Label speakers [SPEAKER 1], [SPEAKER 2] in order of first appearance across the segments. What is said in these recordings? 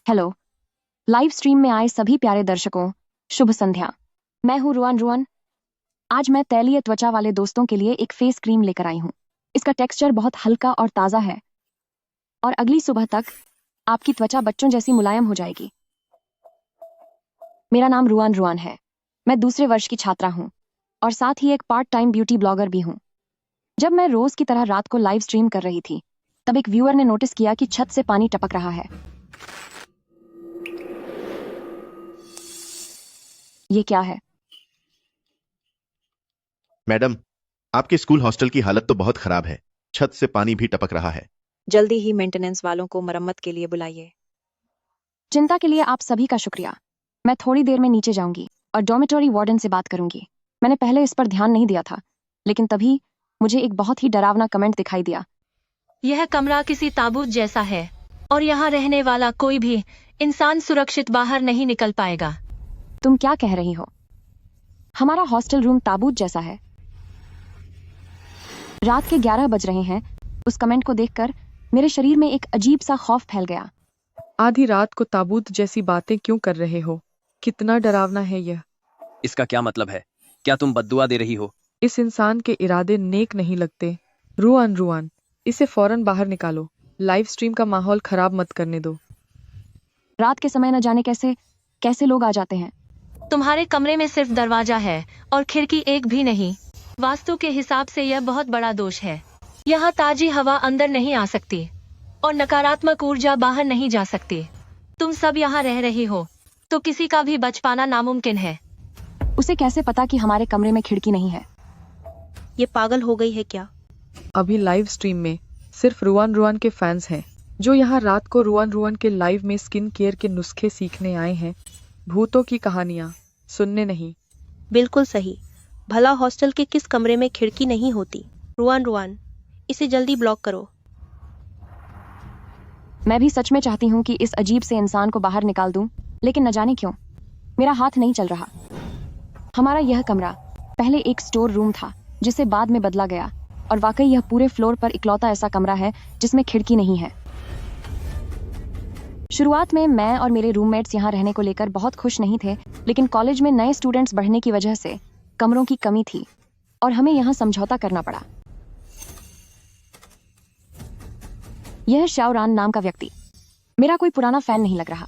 [SPEAKER 1] Hello, live stream में आए सभी प्यारे दर्शकों, शुभ संध्या। मैं हूँ रुआन रुआन। आज मैं तैलीय त्वचा वाले दोस्तों के लिए एक फेस क्रीम लेकर आई हूँ। इसका टेक्सचर बहुत हल्का और ताज़ा है और अगली सुबह तक आपकी त्वचा बच्चों जैसी मुलायम हो जाएगी। मेरा नाम रुआन रुआन है। मैं दूसरे वर्ष की छात्रा हूँ और साथ ही एक पार्ट टाइम ब्यूटी ब्लॉगर भी हूँ। जब मैं रोज की तरह रात को लाइव स्ट्रीम कर रही थी, तब एक व्यूअर ने नोटिस किया कि छत से पानी टपक रहा है। ये क्या है?
[SPEAKER 2] मैडम, आपके स्कूल हॉस्टल की हालत तो बहुत खराब है। छत से पानी भी टपक रहा है।
[SPEAKER 3] जल्दी ही मेंटेनेंस वालों को मरम्मत के लिए बुलाइए।
[SPEAKER 1] चिंता के लिए आप सभी का शुक्रिया। मैं थोड़ी देर में नीचे जाऊंगी और डॉर्मेटरी वार्डन से बात करूंगी। मैंने पहले इस पर ध्यान नहीं दिया था, लेकिन तभी मुझे एक बहुत ही डरावना कमेंट दिखाई दिया।
[SPEAKER 4] यह कमरा किसी ताबूत जैसा है और यहाँ रहने वाला कोई भी इंसान सुरक्षित बाहर नहीं निकल पाएगा।
[SPEAKER 1] तुम क्या कह रही हो? हमारा हॉस्टल रूम ताबूत जैसा है? रात के 11 बज रहे हैं। उस कमेंट को देखकर मेरे शरीर में एक अजीब सा खौफ फैल गया।
[SPEAKER 5] आधी रात को ताबूत जैसी बातें क्यों कर रहे हो? कितना डरावना है यह।
[SPEAKER 6] इसका क्या मतलब है? क्या तुम बद्दुआ दे रही हो?
[SPEAKER 5] इस इंसान के इरादे नेक नहीं लगते। रुआन रुआन, इसे फौरन बाहर निकालो। लाइव स्ट्रीम का माहौल खराब मत करने दो।
[SPEAKER 1] रात के समय न जाने कैसे लोग आ जाते हैं।
[SPEAKER 4] तुम्हारे कमरे में सिर्फ दरवाजा है और खिड़की एक भी नहीं। वास्तु के हिसाब से यह बहुत बड़ा दोष है। यहाँ ताजी हवा अंदर नहीं आ सकती और नकारात्मक ऊर्जा बाहर नहीं जा सकती। तुम सब यहाँ रह रही हो तो किसी का भी बच पाना नामुमकिन है।
[SPEAKER 1] उसे कैसे पता कि हमारे कमरे में खिड़की नहीं है?
[SPEAKER 3] ये पागल हो गई है क्या?
[SPEAKER 5] अभी लाइव स्ट्रीम में सिर्फ रुआन रुआन के फैंस हैं, जो यहाँ रात को रुआन रुआन के लाइव में स्किन केयर के नुस्खे सीखने आए हैं, भूतों की कहानियाँ सुनने नहीं।
[SPEAKER 3] बिल्कुल सही। भला हॉस्टल के किस कमरे में खिड़की नहीं होती? रुआन रुआन, इसे जल्दी ब्लॉक करो।
[SPEAKER 1] मैं भी सच में चाहती हूँ कि इस अजीब से इंसान को बाहर निकाल दूं, लेकिन न जाने क्यों मेरा हाथ नहीं चल रहा। हमारा यह कमरा पहले एक स्टोर रूम था, जिसे बाद में बदला गया, और वाकई यह पूरे फ्लोर पर इकलौता ऐसा कमरा है जिसमें खिड़की नहीं है। शुरुआत में मैं और मेरे रूममेट्स यहाँ रहने को लेकर बहुत खुश नहीं थे, लेकिन कॉलेज में नए स्टूडेंट्स बढ़ने की वजह से कमरों की कमी थी और हमें यहाँ समझौता करना पड़ा। यह शाओरान नाम का व्यक्ति मेरा कोई पुराना फैन नहीं लग रहा।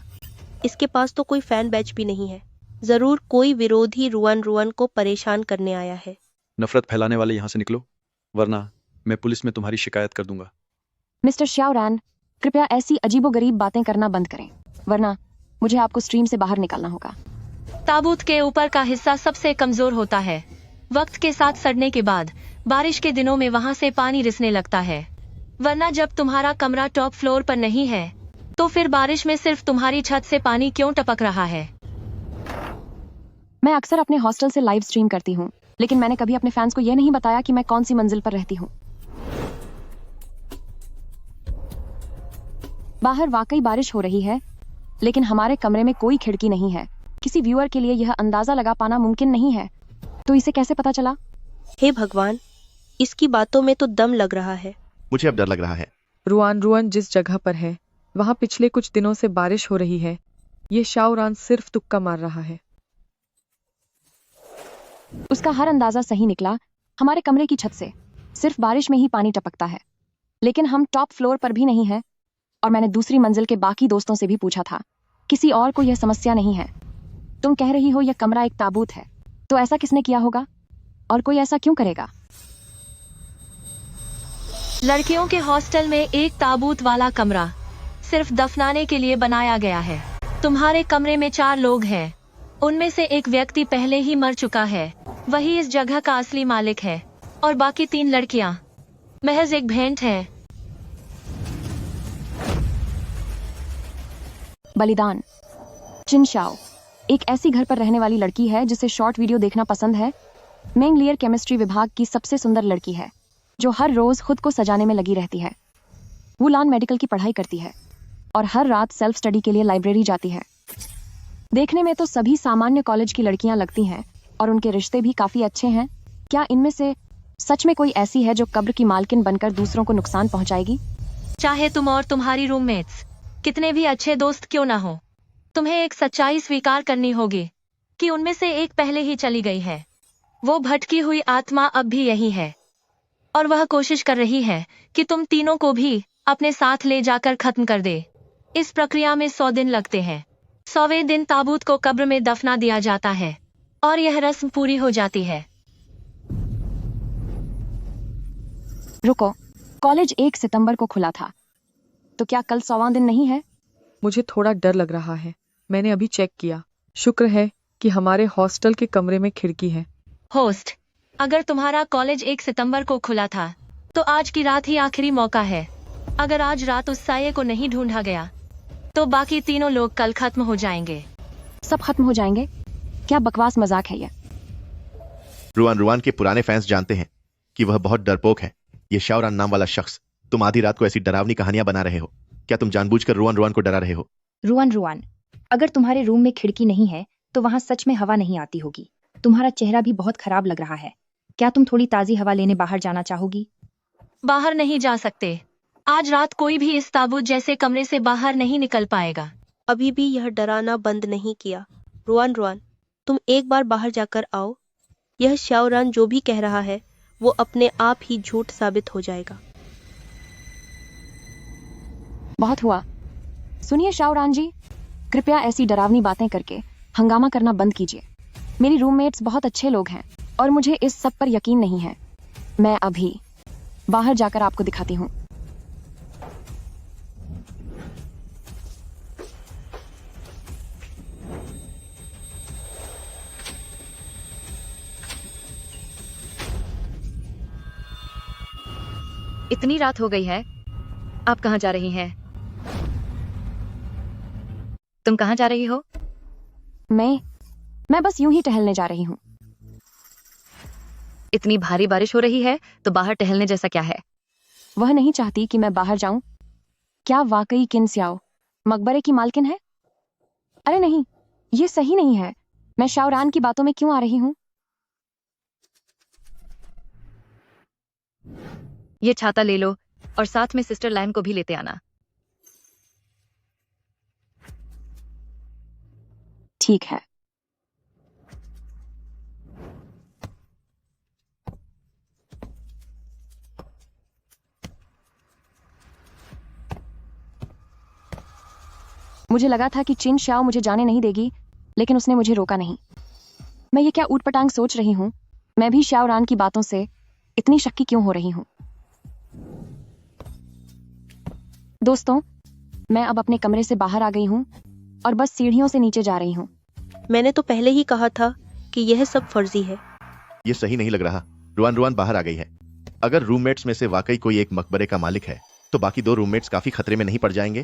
[SPEAKER 3] इसके पास तो कोई फैन बैच भी नहीं है। जरूर कोई विरोधी रुआन रुआन को परेशान करने आया है।
[SPEAKER 7] नफरत फैलाने वाले यहाँ से निकलो, वरना मैं पुलिस में तुम्हारी शिकायत कर दूंगा।
[SPEAKER 1] मिस्टर शाओरान, कृपया ऐसी अजीबोगरीब बातें करना बंद करें, वरना मुझे आपको स्ट्रीम से बाहर निकालना होगा।
[SPEAKER 4] ताबूत के ऊपर का हिस्सा सबसे कमजोर होता है। वक्त के साथ सड़ने के बाद बारिश के दिनों में वहाँ से पानी रिसने लगता है। वरना जब तुम्हारा कमरा टॉप फ्लोर पर नहीं है, तो फिर बारिश में सिर्फ तुम्हारी छत से पानी क्यों टपक रहा है?
[SPEAKER 1] मैं अक्सर अपने हॉस्टल से लाइव स्ट्रीम करती हूँ, लेकिन मैंने कभी अपने फैंस को यह नहीं बताया कि मैं कौन सी मंजिल पर रहती हूँ। बाहर वाकई बारिश हो रही है, लेकिन हमारे कमरे में कोई खिड़की नहीं है। किसी व्यूअर के लिए यह अंदाजा लगा पाना मुमकिन नहीं है, तो इसे कैसे पता चला?
[SPEAKER 3] हे भगवान, इसकी बातों में तो दम लग रहा है।
[SPEAKER 2] मुझे अब डर लग रहा है।
[SPEAKER 5] रुआन रुआन जिस जगह पर है, वहाँ पिछले कुछ दिनों से बारिश हो रही है। ये शाओरान सिर्फ तुक्का मार रहा है।
[SPEAKER 1] उसका हर अंदाजा सही निकला। हमारे कमरे की छत से सिर्फ बारिश में ही पानी टपकता है, लेकिन हम टॉप फ्लोर पर भी नहीं है। और मैंने दूसरी मंजिल के बाकी दोस्तों से भी पूछा था, किसी और को यह समस्या नहीं है। तुम कह रही हो यह कमरा एक ताबूत है, तो ऐसा किसने किया होगा और कोई ऐसा क्यों करेगा?
[SPEAKER 4] लड़कियों के हॉस्टल में एक ताबूत वाला कमरा सिर्फ दफनाने के लिए बनाया गया है। तुम्हारे कमरे में 4 लोग हैं, उनमें से एक व्यक्ति पहले ही मर चुका है। वही इस जगह का असली मालिक है और बाकी 3 लड़कियां महज एक भेंट हैं।
[SPEAKER 1] बलिदान। चिनशाओ एक ऐसी घर पर रहने वाली लड़की है जिसे शॉर्ट वीडियो देखना पसंद है। मेंगलियर केमिस्ट्री विभाग की सबसे सुंदर लड़की है, जो हर रोज खुद को सजाने में लगी रहती है। वुलान मेडिकल की पढ़ाई करती है और हर रात सेल्फ स्टडी के लिए लाइब्रेरी जाती है। देखने में तो सभी सामान्य कॉलेज की लड़कियां लगती हैं और उनके रिश्ते भी काफी अच्छे हैं। क्या इनमें से सच में कोई ऐसी है जो कब्र की मालकिन बनकर दूसरों को नुकसान पहुंचाएगी?
[SPEAKER 4] चाहे तुम और तुम्हारी रूममेट्स कितने भी अच्छे दोस्त क्यों ना हो, तुम्हें एक सच्चाई स्वीकार करनी होगी कि उनमें से एक पहले ही चली गई है। वो भटकी हुई आत्मा अब भी यही है और वह कोशिश कर रही है कि तुम तीनों को भी अपने साथ ले जाकर खत्म कर दे। इस प्रक्रिया में 100 दिन लगते हैं। 100वें दिन ताबूत को कब्र में दफना दिया जाता है और यह रस्म पूरी हो जाती है।
[SPEAKER 1] रुको, कॉलेज 1 सितंबर को खुला था, तो क्या कल 100वां दिन नहीं है?
[SPEAKER 5] मुझे थोड़ा डर लग रहा है। मैंने अभी चेक किया। शुक्र है कि हमारे हॉस्टल के कमरे में खिड़की है।
[SPEAKER 4] होस्ट, अगर तुम्हारा कॉलेज 1 सितंबर को खुला था तो आज की रात ही आखिरी मौका है। अगर आज रात उस साये को नहीं ढूंढा गया तो बाकी तीनों लोग कल खत्म हो जाएंगे।
[SPEAKER 1] सब खत्म हो जाएंगे? क्या बकवास मजाक है ये?
[SPEAKER 2] रुआन रुआन के पुराने फैंस जानते हैं कि वह बहुत डरपोक है। ये शाओरान नाम वाला शख्स, तुम आधी रात को ऐसी डरावनी कहानियां बना रहे हो। क्या तुम जानबूझकर रुआन रुआन को डरा रहे हो?
[SPEAKER 8] रुआन रुआन, अगर तुम्हारे रूम में खिड़की नहीं है तो वहां सच में हवा नहीं आती होगी। तुम्हारा चेहरा भी बहुत खराब लग रहा है। क्या तुम थोड़ी ताजी हवा लेने बाहर जाना चाहोगी?
[SPEAKER 4] बाहर नहीं जा सकते। आज रात कोई भी इस ताबूत जैसे कमरे से बाहर नहीं निकल पाएगा।
[SPEAKER 3] अभी भी यह डराना बंद नहीं किया। रुआन रुआन, तुम एक बार बाहर जाकर आओ। यह शाओरान जो भी कह रहा है वो अपने आप ही झूठ साबित हो जाएगा।
[SPEAKER 1] बहुत हुआ। सुनिए शाओरान जी, कृपया ऐसी डरावनी बातें करके हंगामा करना बंद कीजिए। मेरी रूममेट्स बहुत अच्छे लोग हैं और मुझे इस सब पर यकीन नहीं है। मैं अभी बाहर जाकर आपको दिखाती हूँ।
[SPEAKER 8] इतनी रात हो गई है, आप कहाँ जा रही हैं? तुम कहाँ जा रही हो?
[SPEAKER 1] मैं बस यूं ही टहलने जा रही हूँ।
[SPEAKER 8] इतनी भारी बारिश हो रही है तो बाहर टहलने जैसा क्या है?
[SPEAKER 1] वह नहीं चाहती कि मैं बाहर जाऊं। क्या वाकई किन स्याओ मकबरे की मालकिन है? अरे नहीं, ये सही नहीं है। मैं शाओरान की बातों में क्यों आ रही हूँ?
[SPEAKER 8] ये छाता ले लो और साथ में सिस्टर लैन को भी लेते आना।
[SPEAKER 1] ठीक है। मुझे लगा था कि चिन श्याओ मुझे जाने नहीं देगी, लेकिन उसने मुझे रोका नहीं। मैं ये क्या ऊटपटांग सोच रही हूँ? मैं भी शाओरान की बातों से इतनी शक्की क्यों हो रही हूँ? दोस्तों, मैं अब अपने कमरे से बाहर आ गई हूँ और बस सीढ़ियों से नीचे जा रही हूँ।
[SPEAKER 3] मैंने तो पहले ही कहा था कि यह सब फर्जी है।
[SPEAKER 2] ये सही नहीं लग रहा। रुआन रुआन बाहर आ गई है। अगर रूममेट्स में से वाकई कोई एक मकबरे का मालिक है तो बाकी 2 रूममेट्स काफी खतरे में नहीं पड़ जाएंगे?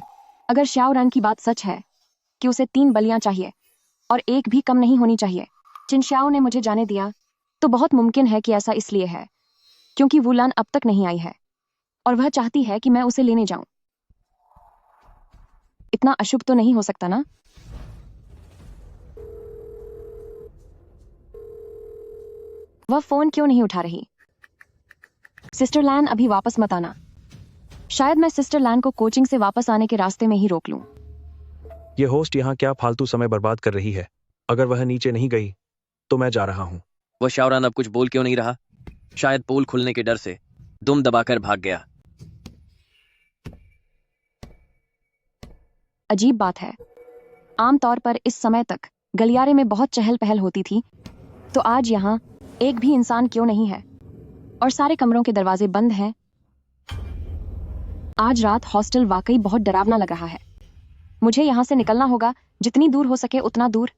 [SPEAKER 1] अगर शाओरान की बात सच है कि उसे 3 बलियां चाहिए और एक भी कम नहीं होनी चाहिए, चिनशाओ ने मुझे जाने दिया, तो बहुत मुमकिन है कि ऐसा इसलिए है क्योंकि वुलान अब तक नहीं आई है और वह चाहती है कि मैं उसे लेने जाऊं। इतना अशुभ तो नहीं हो सकता ना? वह फोन क्यों नहीं उठा रही? सिस्टर लैन, अभी वापस मत आना। शायद मैं सिस्टर लैन को कोचिंग से वापस आने के रास्ते में ही रोक लूं।
[SPEAKER 9] ये होस्ट यहाँ क्या फालतू समय बर्बाद कर रही है? अगर वह नीचे नहीं गई तो मैं जा रहा हूँ।
[SPEAKER 6] वो शाओरान अब कुछ बोल क्यों नहीं रहा? शायद पोल खुलने के डर से दुम दबाकर भाग गया।
[SPEAKER 1] अजीब बात है, आमतौर पर इस समय तक गलियारे में बहुत चहल पहल होती थी, तो आज यहाँ एक भी इंसान क्यों नहीं है और सारे कमरों के दरवाजे बंद हैं। आज रात हॉस्टल वाकई बहुत डरावना लग रहा है। मुझे यहाँ से निकलना होगा, जितनी दूर हो सके उतना दूर।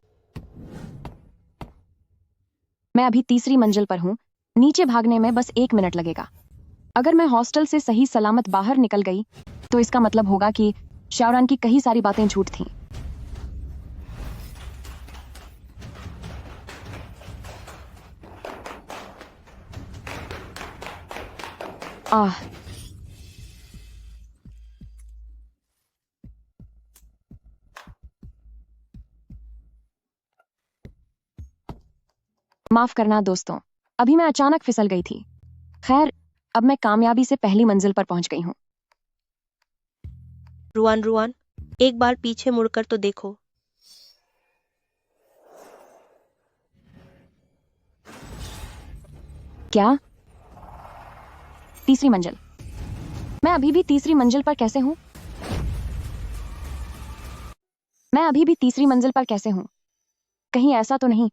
[SPEAKER 1] मैं अभी 3री मंजिल पर हूँ। नीचे भागने में बस 1 मिनट लगेगा। अगर मैं हॉस्टल से सही सलामत बाहर निकल गई तो इसका मतलब होगा कि शाओरान की कई सारी बातें झूठ थीं। आह, माफ करना दोस्तों, अभी मैं अचानक फिसल गई थी। खैर, अब मैं कामयाबी से पहली मंजिल पर पहुंच गई हूँ।
[SPEAKER 3] रुआन रुआन, एक बार पीछे मुड़कर तो देखो।
[SPEAKER 1] क्या? तीसरी मंजिल? मैं अभी भी तीसरी मंजिल पर कैसे हूं? मैं अभी भी तीसरी मंजिल पर कैसे हूं? कहीं ऐसा तो नहीं?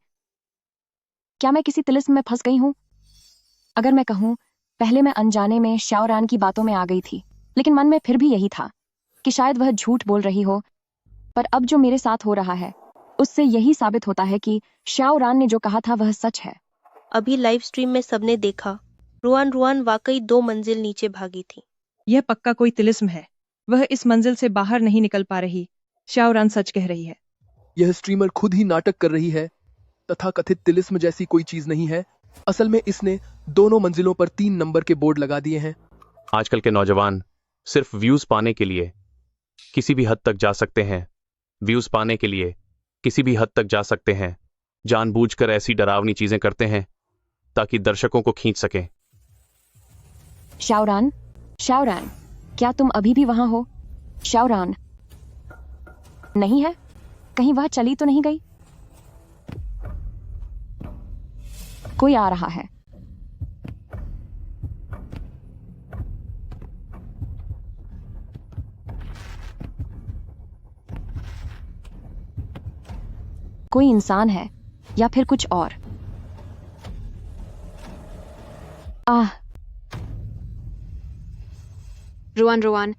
[SPEAKER 1] क्या मैं किसी तिलिस्म में फंस गई हूं? अगर मैं कहूं, पहले मैं अनजाने में शाओरान की बातों में आ गई थी, लेकिन मन में फिर भी यही था कि शायद वह झूठ बोल रही हो। पर अब जो मेरे साथ हो रहा है, उससे यही साबित होता है कि शाओरान ने जो कहा था वह सच है।
[SPEAKER 3] अभी लाइव स्ट्रीम में सबने देखा, रुआन वाकई 2 मंजिल नीचे भागी थी।
[SPEAKER 10] यह पक्का कोई तिलिस्म है। वह इस मंजिल से बाहर नहीं निकल पा रही। शाओरान सच कह रही है।
[SPEAKER 11] यह स्ट्रीमर खुद ही नाटक कर रही है। तथाकथित तिलिस्म जैसी कोई चीज नहीं है। असल में इसने दोनों मंजिलों पर 3 नंबर के बोर्ड लगा दिए हैं।
[SPEAKER 9] आजकल के नौजवान सिर्फ व्यूज पाने के लिए किसी भी हद तक जा सकते हैं। व्यूज पाने के लिए किसी भी हद तक जा सकते हैं। जानबूझकर ऐसी डरावनी चीजें करते हैं ताकि दर्शकों को खींच सकें।
[SPEAKER 1] शाओरान, शाओरान, क्या तुम अभी भी वहां हो? शाओरान नहीं है? कहीं वह चली तो नहीं गई? कोई आ रहा है। कोई इंसान है या फिर कुछ और? आह,
[SPEAKER 8] रुआन,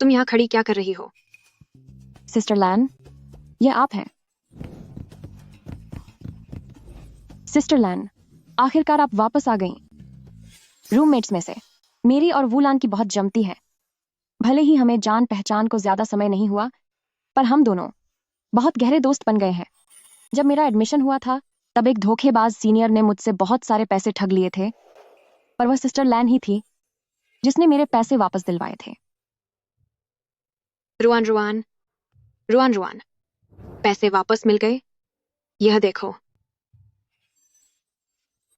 [SPEAKER 8] तुम यहाँ खड़ी क्या कर रही हो?
[SPEAKER 1] सिस्टर लैन, ये आप हैं? सिस्टर लैन, आखिरकार आप वापस आ गईं। रूममेट्स में से मेरी और वूलान की बहुत जमती है। भले ही हमें जान पहचान को ज्यादा समय नहीं हुआ, पर हम दोनों बहुत गहरे दोस्त बन गए हैं। जब मेरा एडमिशन हुआ था, तब एक धोखेबाज सीनियर ने मुझसे बहुत सारे पैसे ठग लिए थे, पर वह सिस्टर लैन ही थी जिसने मेरे पैसे वापस दिलवाए थे।
[SPEAKER 8] रुआन, पैसे वापस मिल गए? यह देखो।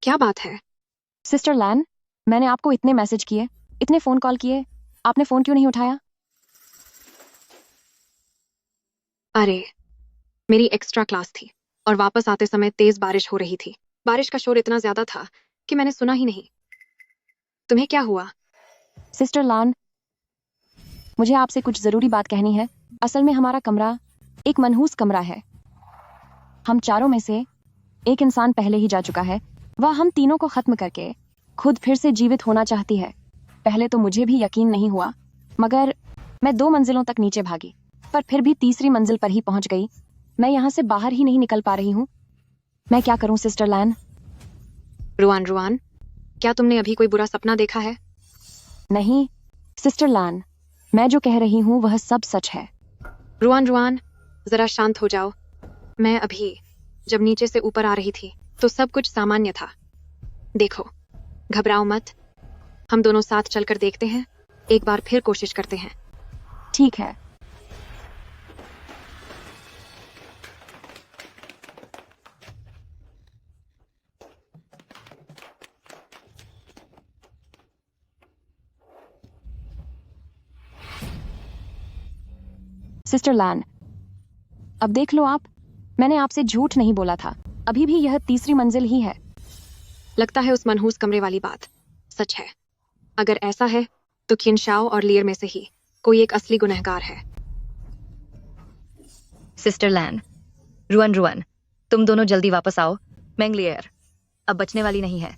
[SPEAKER 8] क्या बात है?
[SPEAKER 1] सिस्टर लैन, मैंने आपको इतने मैसेज किए, इतने फोन कॉल किए, आपने फोन क्यों नहीं उठाया?
[SPEAKER 8] अरे, मेरी एक्स्ट्रा क्लास थी और वापस आते समय तेज बारिश हो रही थी। बारिश का शोर इतना ज्यादा था कि मैंने सुना ही नहीं। तुम्हें क्या हुआ?
[SPEAKER 1] सिस्टर लैन, मुझे आपसे कुछ जरूरी बात कहनी है। असल में हमारा कमरा एक मनहूस कमरा है। हम चारों में से एक इंसान पहले ही जा चुका है। वह हम तीनों को खत्म करके खुद फिर से जीवित होना चाहती है। पहले तो मुझे भी यकीन नहीं हुआ, मगर मैं 2 मंजिलों तक नीचे भागी, पर फिर भी तीसरी मंजिल पर ही पहुंच गई। मैं यहाँ से बाहर ही नहीं निकल पा रही हूँ। मैं क्या करूँ सिस्टर लैन?
[SPEAKER 8] रुआन, क्या तुमने अभी कोई बुरा सपना देखा है?
[SPEAKER 1] नहीं सिस्टर लैन, मैं जो कह रही हूँ वह सब सच है।
[SPEAKER 8] रुआन, जरा शांत हो जाओ। मैं अभी जब नीचे से ऊपर आ रही थी तो सब कुछ सामान्य था। देखो, घबराओ मत। हम दोनों साथ चलकर देखते हैं। एक बार फिर कोशिश करते हैं।
[SPEAKER 1] ठीक है। सिस्टर लैन, अब देख लो आप, मैंने आपसे झूठ नहीं बोला था। अभी भी यह तीसरी मंजिल ही है।
[SPEAKER 8] लगता है उस मनहूस कमरे वाली बात सच है। अगर ऐसा है तो किनशाओ और लियर में से ही कोई एक असली गुनहगार है।
[SPEAKER 12] सिस्टर लैन, रुआन, तुम दोनों जल्दी वापस आओ। मैंगलियर अब बचने वाली नहीं है।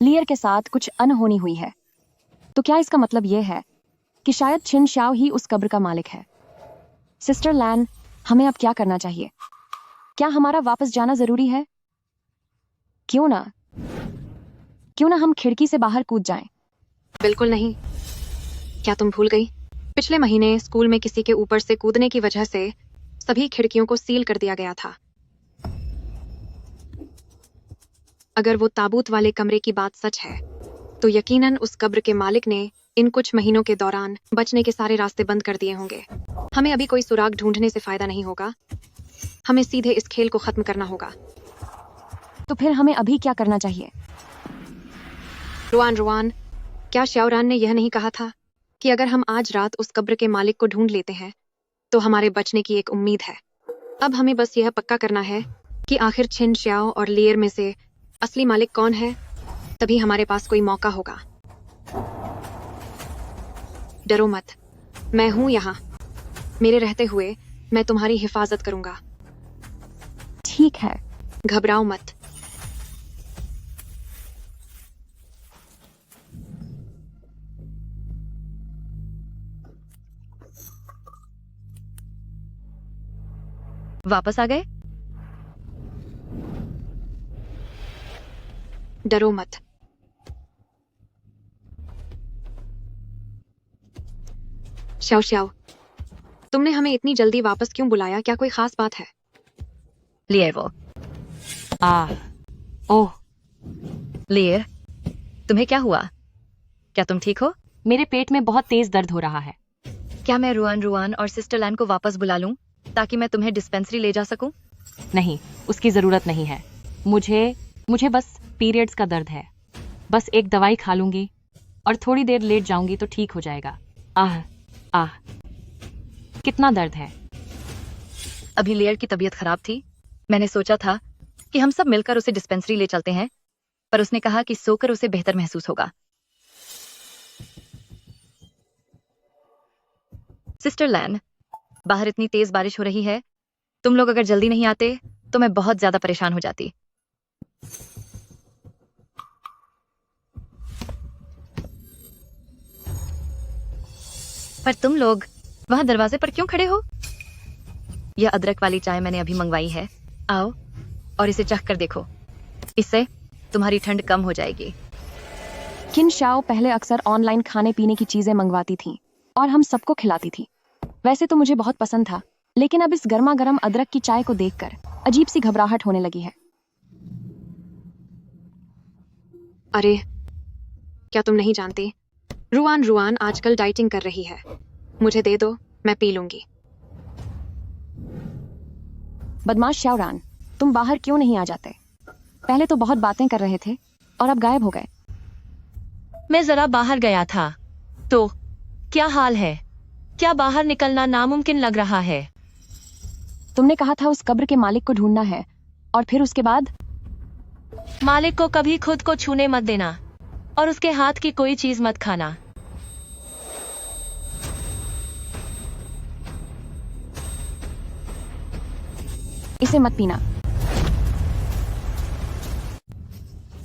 [SPEAKER 1] लियर के साथ कुछ अनहोनी हुई है, तो क्या इसका मतलब यह है कि शायद छिन शाओ ही उस कब्र का मालिक है? सिस्टर लैन, हमें अब क्या करना चाहिए? क्या हमारा वापस जाना जरूरी है? क्यों ना हम खिड़की से बाहर कूद जाएं?
[SPEAKER 8] बिल्कुल नहीं। क्या तुम भूल गई? पिछले महीने स्कूल में किसी के ऊपर से कूदने की वजह से सभी खिड़कियों को सील कर दिया गया था। अगर वो ताबूत वाले कमरे की बात सच है, तो यकीनन उस कब्र के मालिक ने इन कुछ महीनों के दौरान बचने के सारे रास्ते बंद कर दिए होंगे। हमें अभी कोई सुराग ढूंढने से फायदा नहीं होगा। हमें सीधे इस खेल को खत्म करना होगा।
[SPEAKER 1] तो फिर हमें अभी क्या करना चाहिए?
[SPEAKER 8] रुआन, क्या श्याओरान ने यह नहीं कहा था कि अगर हम आज रात उस कब्र के मालिक को ढूंढ लेते हैं तो हमारे बचने की एक उम्मीद है। अब हमें बस यह पक्का करना है कि आखिर छिन श्याओ और लियर में से असली मालिक कौन है, तभी हमारे पास कोई मौका होगा। डरो मत, मैं हूं यहाँ। मेरे रहते हुए मैं तुम्हारी हिफाजत करूंगा।
[SPEAKER 1] ठीक है।
[SPEAKER 8] घबराओ मत।
[SPEAKER 12] वापस आ गए?
[SPEAKER 8] डरो मत। श्याओ श्याओ, तुमने हमें इतनी जल्दी वापस क्यों बुलाया? क्या कोई खास बात है?
[SPEAKER 12] लियर वो।
[SPEAKER 1] ओह,
[SPEAKER 12] लियर, तुम्हें क्या हुआ? क्या तुम ठीक हो?
[SPEAKER 1] मेरे पेट में बहुत तेज दर्द हो रहा है।
[SPEAKER 12] क्या मैं रुआन और सिस्टर लैन को वापस बुला लूं ताकि मैं तुम्हें डिस्पेंसरी ले जा सकूं?
[SPEAKER 1] नहीं, उसकी जरूरत नहीं है। मुझे बस पीरियड्स का दर्द है। बस एक दवाई खा लूंगी और थोड़ी देर लेट जाऊंगी तो ठीक हो जाएगा। आह, कितना दर्द है।
[SPEAKER 12] अभी लियर की तबीयत खराब थी। मैंने सोचा था कि हम सब मिलकर उसे डिस्पेंसरी ले चलते हैं, पर उसने कहा कि सोकर उसे बेहतर महसूस होगा। सिस्टर लैन, बाहर इतनी तेज बारिश हो रही है। तुम लोग अगर जल्दी नहीं आते तो मैं बहुत ज्यादा परेशान हो जाती। पर तुम लोग वहां दरवाजे पर क्यों खड़े हो? यह अदरक वाली चाय मैंने अभी मंगवाई है। आओ और इसे चख कर देखो। इससे तुम्हारी ठंड कम हो जाएगी।
[SPEAKER 1] किन शाओ पहले अक्सर ऑनलाइन खाने पीने की चीजें मंगवाती थी और हम सबको खिलाती थी। वैसे तो मुझे बहुत पसंद था, लेकिन अब इस गर्मा गर्म अदरक की चाय को देखकर अजीब सी घबराहट होने लगी है।
[SPEAKER 8] अरे, क्या तुम नहीं जानती? रुआन आजकल डाइटिंग कर रही है। मुझे दे दो, मैं पी लूंगी।
[SPEAKER 1] बदमाश शाओरान, तुम बाहर क्यों नहीं आ जाते? पहले तो बहुत बातें कर रहे थे और अब गायब हो गए।
[SPEAKER 4] मैं जरा बाहर गया था। तो क्या हाल है? क्या बाहर निकलना नामुमकिन लग रहा है?
[SPEAKER 1] तुमने कहा था उस कब्र के मालिक को ढूंढना है, और फिर उसके बाद?
[SPEAKER 4] मालिक को कभी खुद को छूने मत देना और उसके हाथ की कोई चीज मत खाना।
[SPEAKER 1] इसे मत पीना।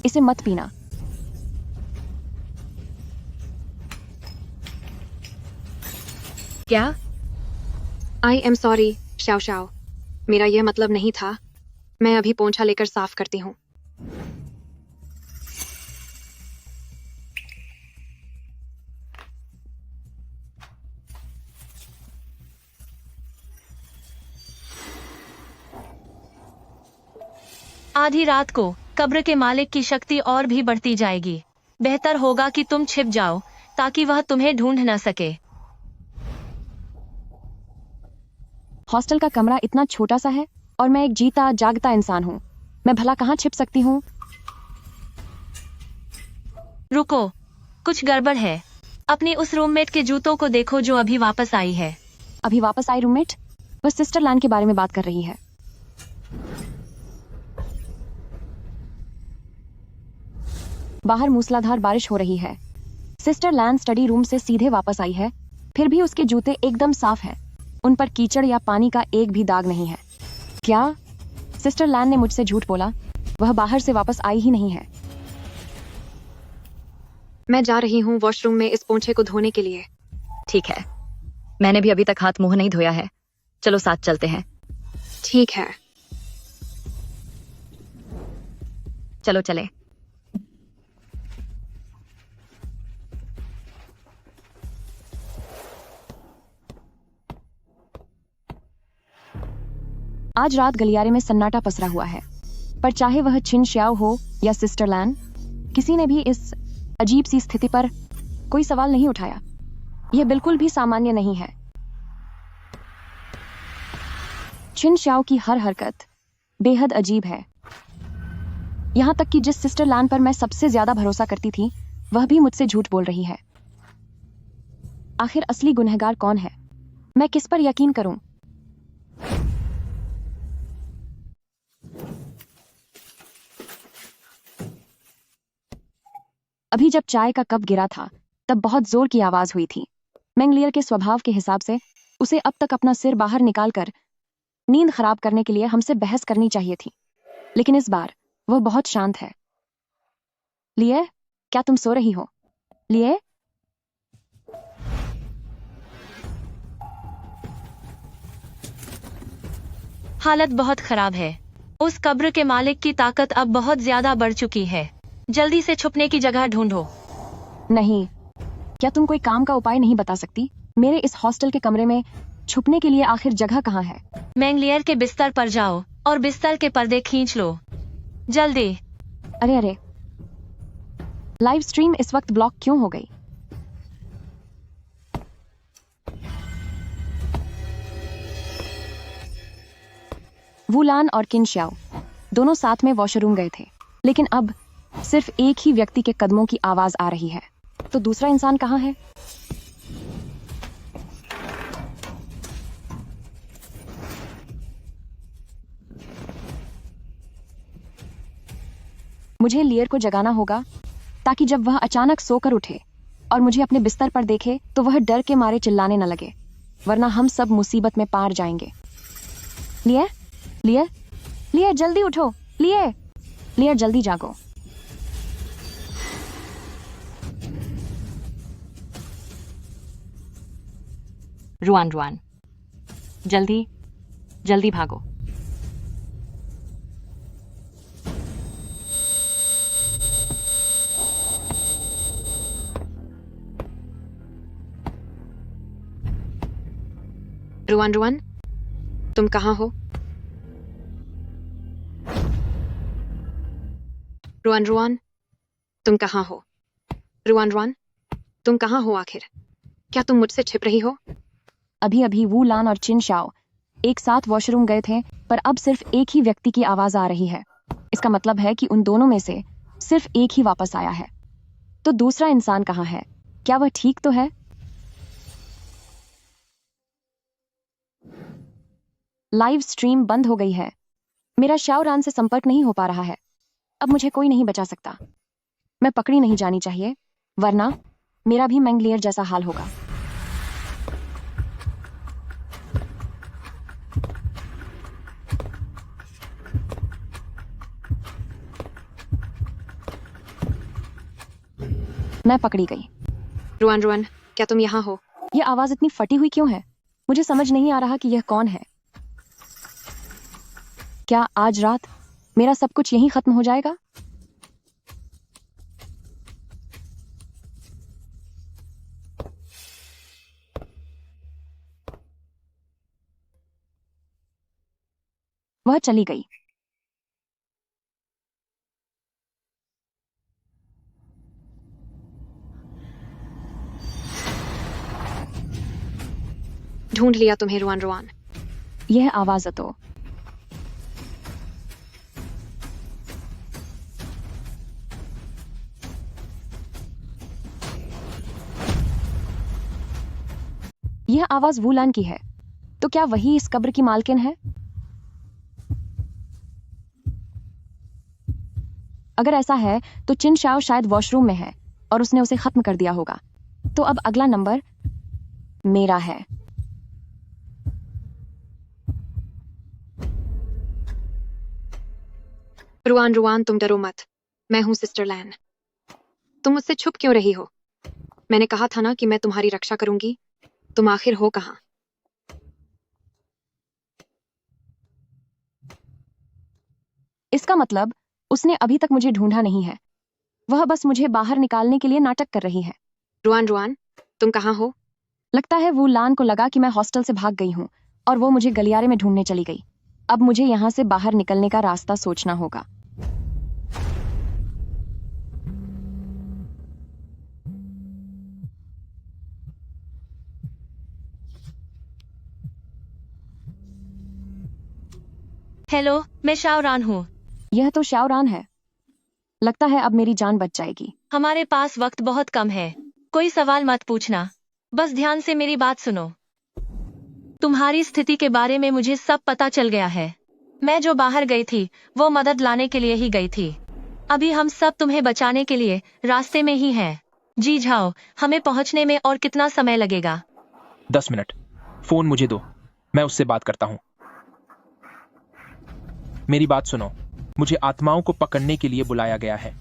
[SPEAKER 1] इसे मत पीना।
[SPEAKER 8] क्या? I am sorry Shao Shao, मेरा यह मतलब नहीं था। मैं अभी पोंछा लेकर साफ करती हूँ।
[SPEAKER 4] आधी रात को कब्र के मालिक की शक्ति और भी बढ़ती जाएगी। बेहतर होगा कि तुम छिप जाओ ताकि वह तुम्हें ढूंढ न सके।
[SPEAKER 1] हॉस्टल का कमरा इतना छोटा सा है और मैं एक जीता जागता इंसान हूँ। मैं भला कहाँ छिप सकती हूँ?
[SPEAKER 4] रुको, कुछ गड़बड़ है। अपनी उस रूममेट के जूतों को देखो जो अभी वापस आई है।
[SPEAKER 1] अभी वापस आई रूममेट? वह सिस्टर लैन के बारे में बात कर रही है। बाहर मूसलाधार बारिश हो रही है। सिस्टर लैन स्टडी रूम से सीधे वापस आई है, फिर भी उसके जूते एकदम साफ हैं। उन पर कीचड़ या पानी का एक भी दाग नहीं है। क्या सिस्टर लैन ने मुझसे झूठ बोला? वह बाहर से वापस आई ही नहीं है।
[SPEAKER 8] मैं जा रही हूँ वॉशरूम में इस पोंछे को धोने के लिए।
[SPEAKER 12] ठीक है, मैंने भी अभी तक हाथ मुंह नहीं धोया है। चलो साथ चलते हैं।
[SPEAKER 8] ठीक है।
[SPEAKER 12] चलो चले।
[SPEAKER 1] आज रात गलियारे में सन्नाटा पसरा हुआ है, पर चाहे वह छिन श्याओ हो या सिस्टर लैन, किसी ने भी इस अजीब सी स्थिति पर कोई सवाल नहीं उठाया। यह बिल्कुल भी सामान्य नहीं है। छिन श्याओ की हर हरकत बेहद अजीब है। यहां तक कि जिस सिस्टर लैन पर मैं सबसे ज्यादा भरोसा करती थी, वह भी मुझसे झूठ बोल रही है। आखिर असली गुनहगार कौन है? मैं किस पर यकीन करूं? अभी जब चाय का कप गिरा था तब बहुत जोर की आवाज हुई थी। मैंगलियर के स्वभाव के हिसाब से उसे अब तक अपना सिर बाहर निकालकर नींद खराब करने के लिए हमसे बहस करनी चाहिए थी, लेकिन इस बार वह बहुत शांत है। लिए, क्या तुम सो रही हो? लिए?
[SPEAKER 4] हालत बहुत खराब है। उस कब्र के मालिक की ताकत अब बहुत ज्यादा बढ़ चुकी है। जल्दी से छुपने की जगह ढूंढो।
[SPEAKER 1] नहीं, क्या तुम कोई काम का उपाय नहीं बता सकती? मेरे इस हॉस्टल के कमरे में छुपने के लिए आखिर जगह कहाँ है?
[SPEAKER 4] मैंगलियर के बिस्तर पर जाओ और बिस्तर के पर्दे खींच लो, जल्दी।
[SPEAKER 1] अरे अरे, लाइव स्ट्रीम इस वक्त ब्लॉक क्यों हो गई? वुलान और किन श्याओ दोनों साथ में वॉशरूम गए थे, लेकिन अब सिर्फ एक ही व्यक्ति के कदमों की आवाज आ रही है। तो दूसरा इंसान कहाँ है? मुझे लियर को जगाना होगा ताकि जब वह अचानक सोकर उठे और मुझे अपने बिस्तर पर देखे तो वह डर के मारे चिल्लाने न लगे, वरना हम सब मुसीबत में पार जाएंगे। लियर, लियर, लियर जल्दी उठो। लियर, लियर जल्दी जागो।
[SPEAKER 12] रुआन, रुआन, जल्दी जल्दी भागो। रुआन, रुआन, तुम कहाँ हो? रुआन, रुआन, तुम कहाँ हो? रुआन, रुआन, तुम कहाँ हो आखिर? क्या तुम मुझसे छिप रही हो?
[SPEAKER 1] अभी अभी वू लान और चिन शाओ एक साथ वॉशरूम गए थे, पर अब सिर्फ एक ही व्यक्ति की आवाज आ रही है। इसका मतलब है कि उन दोनों में से सिर्फ एक ही वापस आया है। तो दूसरा इंसान कहाँ है? क्या वह ठीक तो है? लाइव स्ट्रीम बंद हो गई है। मेरा शाओरान से संपर्क नहीं हो पा रहा है। अब मुझे कोई नहीं बचा सकता। मैं पकड़ी नहीं जानी चाहिए, वरना मेरा भी मैंगलियर जैसा हाल होगा। मैं पकड़ी गई।
[SPEAKER 8] रुआन, रुआन, क्या तुम यहाँ हो?
[SPEAKER 1] यह आवाज इतनी फटी हुई क्यों है? मुझे समझ नहीं आ रहा कि यह कौन है। क्या आज रात मेरा सब कुछ यहीं खत्म हो जाएगा? वह चली गई।
[SPEAKER 8] ढूंढ लिया तुम्हें रुआन, रुआन।
[SPEAKER 1] यह आवाज तो यह आवाज वुलान की है। तो क्या वही इस कब्र की मालकिन है? अगर ऐसा है तो चिन शाओ शायद वॉशरूम में है और उसने उसे खत्म कर दिया होगा। तो अब अगला नंबर मेरा है।
[SPEAKER 8] रुआन, रुआन, तुम डरो मत। मैं हूं सिस्टर लैन। तुम मुझसे छुप क्यों रही हो? मैंने कहा था ना कि मैं तुम्हारी रक्षा करूंगी। तुम आखिर हो कहाँ?
[SPEAKER 1] इसका मतलब उसने अभी तक मुझे ढूंढा नहीं है। वह बस मुझे बाहर निकालने के लिए नाटक कर रही है।
[SPEAKER 8] रुआन, रुआन, तुम कहाँ हो?
[SPEAKER 1] लगता है वो लान को लगा कि मैं हॉस्टल से भाग गई हूँ और वो मुझे गलियारे में ढूंढने चली गई। अब मुझे यहाँ से बाहर निकलने का रास्ता सोचना होगा।
[SPEAKER 4] हेलो, मैं शाओरान हूँ।
[SPEAKER 1] यह तो शाओरान है। लगता है अब मेरी जान बच जाएगी।
[SPEAKER 4] हमारे पास वक्त बहुत कम है, कोई सवाल मत पूछना, बस ध्यान से मेरी बात सुनो। तुम्हारी स्थिति के बारे में मुझे सब पता चल गया है। मैं जो बाहर गई थी वो मदद लाने के लिए ही गई थी। अभी हम सब तुम्हें बचाने के लिए रास्ते में ही हैं। जी जाओ, हमें पहुंचने में और कितना समय लगेगा?
[SPEAKER 11] 10 मिनट। फोन मुझे दो, मैं उससे बात करता हूँ। मेरी बात सुनो, मुझे आत्माओं को पकड़ने के लिए बुलाया गया है,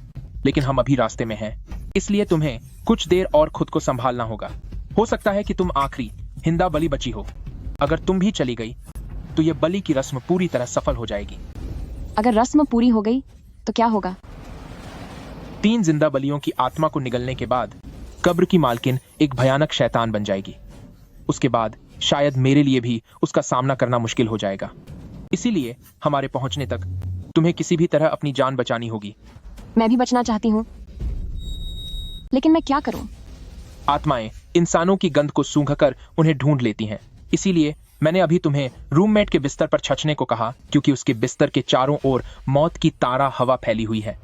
[SPEAKER 11] लेकिन हम अभी रास्ते में हैं, इसलिए तुम्हें कुछ देर और खुद को संभालना होगा। हो सकता है कि तुम आखिरी हिंदा बलि बची हो। अगर तुम भी चली गई तो यह बलि की रस्म पूरी तरह सफल हो जाएगी।
[SPEAKER 1] अगर रस्म पूरी हो गई तो क्या होगा?
[SPEAKER 11] 3 जिंदा बलियों की आत्मा को निगलने के बाद कब्र की मालकिन एक भयानक शैतान बन जाएगी। उसके बाद शायद मेरे लिए भी उसका सामना करना मुश्किल हो जाएगा। इसीलिए हमारे पहुंचने तक तुम्हें किसी भी तरह अपनी जान बचानी होगी।
[SPEAKER 1] मैं भी बचना चाहती हूँ, लेकिन मैं क्या करूँ?
[SPEAKER 11] आत्माएं इंसानों की गंध को सूंघकर उन्हें ढूंढ लेती हैं। इसीलिए मैंने अभी तुम्हें रूममेट के बिस्तर पर छचने को कहा, क्योंकि उसके बिस्तर के चारों ओर मौत की तारा हवा फैली हुई है।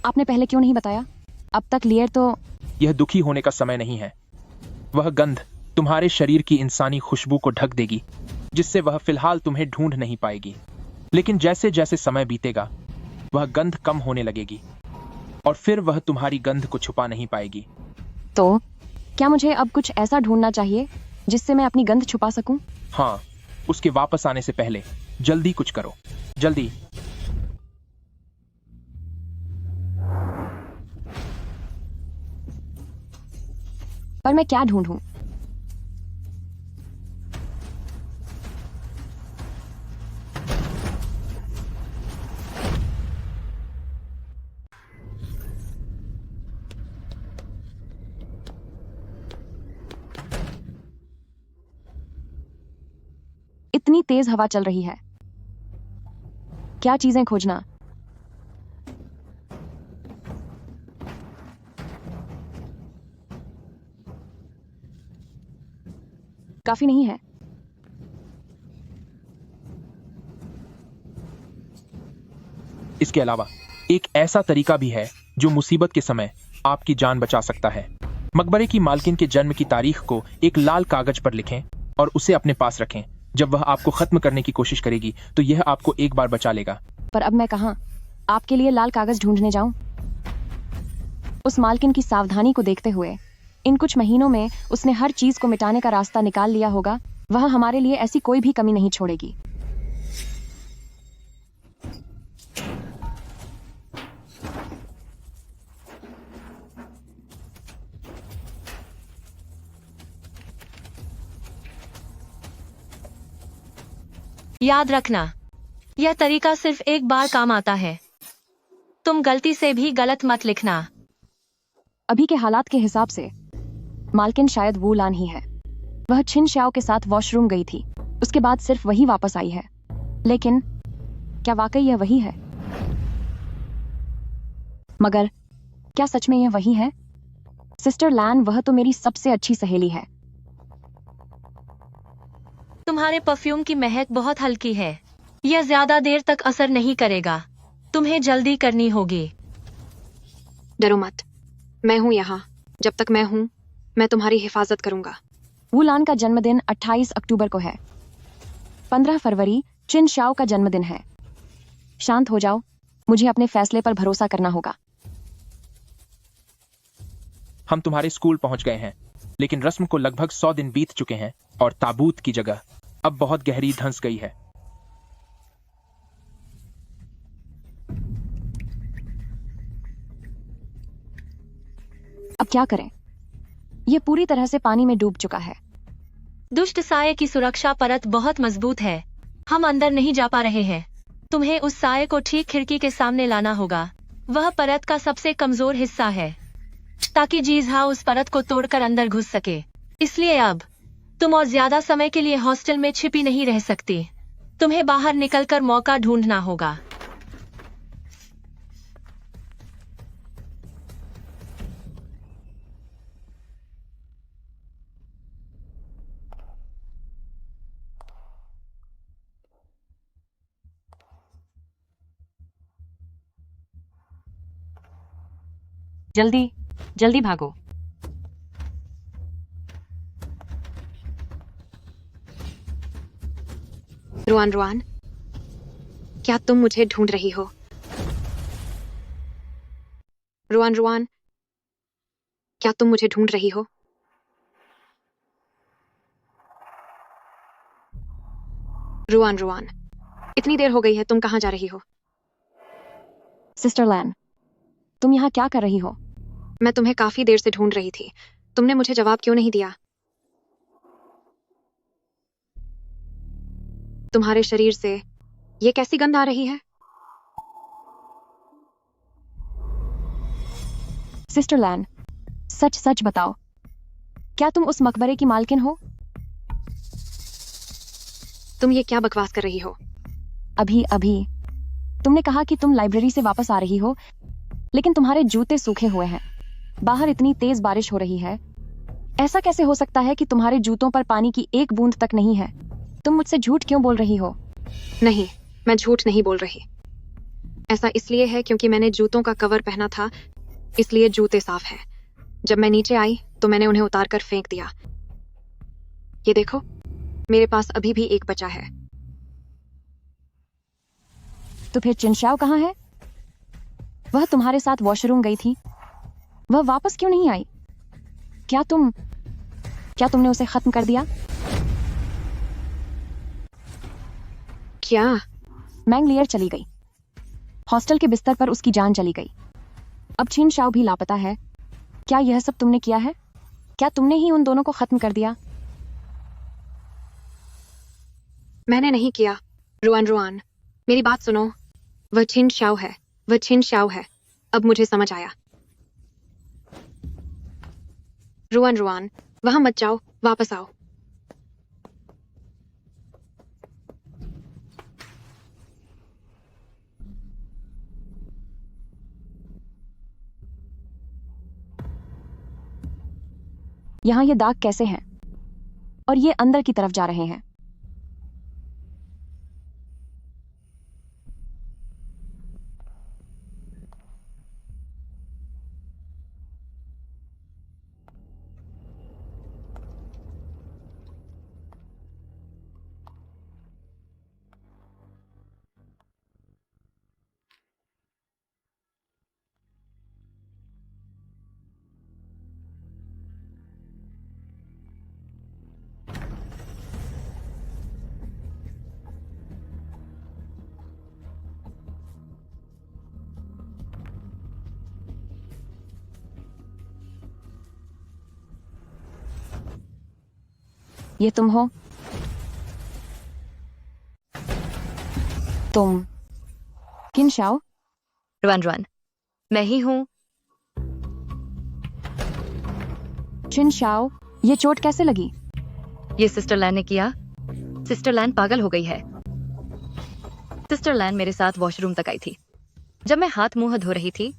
[SPEAKER 1] आपने पहले क्यों नहीं बताया? अब तक लियर तो...
[SPEAKER 11] यह दुखी होने का समय नहीं है। वह गंध तुम्हारे शरीर की इंसानी खुशबू को ढक देगी, जिससे वह फिलहाल तुम्हें ढूंढ नहीं पाएगी। लेकिन जैसे जैसे समय बीतेगा वह गंध कम होने लगेगी और फिर वह तुम्हारी गंध को छुपा नहीं पाएगी।
[SPEAKER 1] तो क्या मुझे अब कुछ ऐसा ढूंढना चाहिए जिससे मैं अपनी गंध छुपा सकूं?
[SPEAKER 11] हाँ, उसके वापस आने से पहले जल्दी कुछ करो, जल्दी।
[SPEAKER 1] पर मैं क्या ढूंढूं? इतनी तेज हवा चल रही है, क्या चीजें खोजना? काफी नहीं है।
[SPEAKER 11] इसके अलावा एक ऐसा तरीका भी है जो मुसीबत के समय आपकी जान बचा सकता है। मकबरे की मालकिन के जन्म की तारीख को एक लाल कागज पर लिखें और उसे अपने पास रखें। जब वह आपको खत्म करने की कोशिश करेगी तो यह आपको एक बार बचा लेगा।
[SPEAKER 1] पर अब मैं कहाँ आपके लिए लाल कागज ढूंढने जाऊं? उस मालकिन की सावधानी को देखते हुए इन कुछ महीनों में उसने हर चीज को मिटाने का रास्ता निकाल लिया होगा। वह हमारे लिए ऐसी कोई भी कमी नहीं छोड़ेगी।
[SPEAKER 4] याद रखना, यह तरीका सिर्फ एक बार काम आता है। तुम गलती से भी गलत मत लिखना।
[SPEAKER 1] अभी के हालात के हिसाब से मालकिन शायद वू लान ही है। वह छिन श्याओ के साथ वॉशरूम गई थी, उसके बाद सिर्फ वही वापस आई है। लेकिन क्या वाकई यह वही है? मगर क्या सच में यह वही है? सिस्टर लैन, वह तो मेरी सबसे अच्छी सहेली है।
[SPEAKER 4] तुम्हारे परफ्यूम की महक बहुत हल्की है, यह ज्यादा देर तक असर नहीं करेगा। तुम्हें जल्दी करनी होगी।
[SPEAKER 8] डरो मत, मैं हूं यहाँ। जब तक मैं हूं, मैं तुम्हारी हिफाजत करूंगा।
[SPEAKER 1] वुलान का जन्मदिन 28 अक्टूबर को है। 15 फरवरी चिन शाओ का जन्मदिन है। शांत हो जाओ, मुझे अपने फैसले पर भरोसा करना होगा।
[SPEAKER 11] हम तुम्हारे स्कूल पहुंच गए हैं, लेकिन रस्म को लगभग 100 दिन बीत चुके हैं और ताबूत की जगह अब बहुत गहरी धंस गई है।
[SPEAKER 1] अब क्या करें? यह पूरी तरह से पानी में डूब चुका है।
[SPEAKER 4] दुष्ट साये की सुरक्षा परत बहुत मजबूत है, हम अंदर नहीं जा पा रहे हैं। तुम्हें उस साये को ठीक खिड़की के सामने लाना होगा। वह परत का सबसे कमजोर हिस्सा है, ताकि जीझा उस परत को तोड़कर अंदर घुस सके। इसलिए अब तुम और ज्यादा समय के लिए हॉस्टल में छिपी नहीं रह सकती। तुम्हें बाहर निकलकर मौका ढूंढना होगा।
[SPEAKER 12] जल्दी जल्दी भागो। रुआन रुआन, क्या तुम मुझे ढूंढ रही हो? रुआन रुआन, क्या तुम मुझे ढूंढ रही हो? रुआन रुआन, इतनी देर हो गई है, तुम कहाँ जा रही हो?
[SPEAKER 1] सिस्टर लैन, तुम यहाँ क्या कर रही हो?
[SPEAKER 8] मैं तुम्हें काफी देर से ढूंढ रही थी, तुमने मुझे जवाब क्यों नहीं दिया? तुम्हारे शरीर से ये कैसी गंध आ रही है?
[SPEAKER 1] सिस्टर लैन, सच सच बताओ, क्या तुम उस मकबरे की मालकिन हो?
[SPEAKER 8] तुम ये क्या बकवास कर रही हो?
[SPEAKER 1] अभी अभी तुमने कहा कि तुम लाइब्रेरी से वापस आ रही हो, लेकिन तुम्हारे जूते सूखे हुए हैं। बाहर इतनी तेज बारिश हो रही है, ऐसा कैसे हो सकता है कि तुम्हारे जूतों पर पानी की एक बूंद तक नहीं है? तुम मुझसे झूठ क्यों बोल रही हो?
[SPEAKER 8] नहीं, मैं झूठ नहीं बोल रही। ऐसा इसलिए है क्योंकि मैंने जूतों का कवर पहना था, इसलिए जूते साफ हैं। जब मैं नीचे आई तो मैंने उन्हें उतार कर फेंक दिया। ये देखो, मेरे पास अभी भी एक बचा है।
[SPEAKER 1] तो फिर चिनशाओ कहाँ है? वह तुम्हारे साथ वॉशरूम गई थी, वह वापस क्यों नहीं आई? क्या तुमने उसे खत्म कर दिया?
[SPEAKER 8] क्या?
[SPEAKER 1] मैंगलियर चली गई, हॉस्टल के बिस्तर पर उसकी जान चली गई। अब चिनशाओ भी लापता है। क्या यह सब तुमने किया है? क्या तुमने ही उन दोनों को खत्म कर दिया?
[SPEAKER 8] मैंने नहीं किया। रुआन रुआन, मेरी बात सुनो। वह चिनशाओ है, वह चिनशाओ है। अब मुझे समझ आया। रुआन रुआन, वहां मत जाओ, वापस आओ।
[SPEAKER 1] यहाँ ये दाग कैसे हैं? और ये अंदर की तरफ जा रहे हैं। ये तुम हो? तुम चिनशाओ?
[SPEAKER 12] रुआन रुआन, मैं ही हूँ।
[SPEAKER 1] चिनशाओ, ये चोट कैसे लगी?
[SPEAKER 12] ये सिस्टर लैन ने किया। सिस्टर लैन पागल हो गई है। सिस्टर लैन मेरे साथ वॉशरूम तक आई थी। जब मैं हाथ मुंह धो रही थी,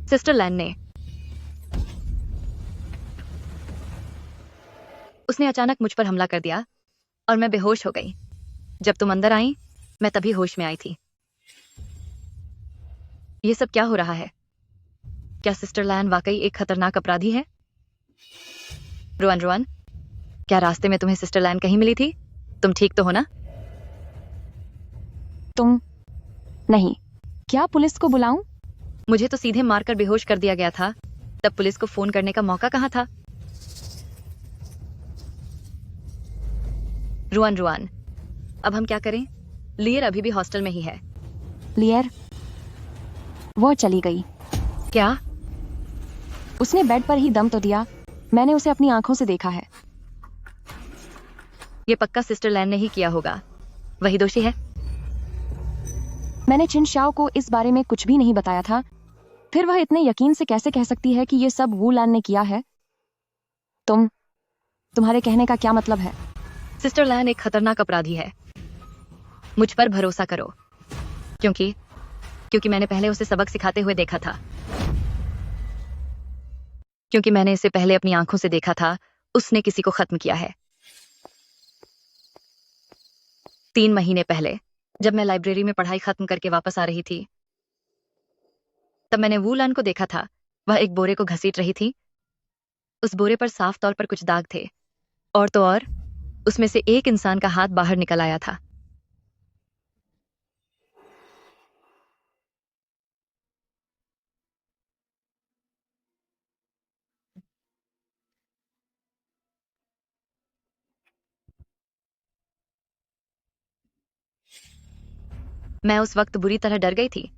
[SPEAKER 12] सिस्टर लैन ने उसने अचानक मुझ पर हमला कर दिया और मैं बेहोश हो गई। जब तुम अंदर आई, मैं तभी होश में आई थी। ये सब क्या हो रहा है? क्या सिस्टर लैन वाकई एक खतरनाक अपराधी है? रुआन रुआन, क्या रास्ते में तुम्हें सिस्टर लैन कहीं मिली थी? तुम ठीक तो हो ना?
[SPEAKER 1] तुम नहीं। क्या पुलिस को बुलाऊं?
[SPEAKER 12] मुझे तो सीधे मारकर बेहोश कर दिया गया था। तब पुलिस को फोन करने का मौका कहाँ था? रुआन रुआन, अब हम क्या करें? लियर अभी भी हॉस्टल में ही है।
[SPEAKER 1] लियर? वो चली गई।
[SPEAKER 12] क्या?
[SPEAKER 1] उसने बेड पर ही दम तो दिया। मैंने उसे अपनी आंखों से देखा है।
[SPEAKER 12] ये पक्का सिस्टर लैन ने ही किया होगा। वही दोषी है।
[SPEAKER 1] मैंने चिनशाओ को इस बारे में कुछ भी नहीं बताया था, फिर वह इतने यकीन से कैसे कह सकती है कि ये सब वू लैन ने किया है? तुम्हारे कहने का क्या मतलब है?
[SPEAKER 12] सिस्टर लैन एक खतरनाक अपराधी है। मुझ पर भरोसा करो, क्योंकि मैंने पहले उसे सबक सिखाते हुए देखा था। क्योंकि मैंने इसे पहले अपनी आंखों से देखा था। उसने किसी को खत्म किया है। 3 महीने पहले जब मैं लाइब्रेरी में पढ़ाई खत्म करके वापस आ रही थी, तब मैंने वूलान को देखा था। वह एक बोरे को घसीट रही थी। उस बोरे पर साफ तौर पर कुछ दाग थे, और तो और उसमें से एक इंसान का हाथ बाहर निकल आया था। मैं उस वक्त बुरी तरह डर गई थी।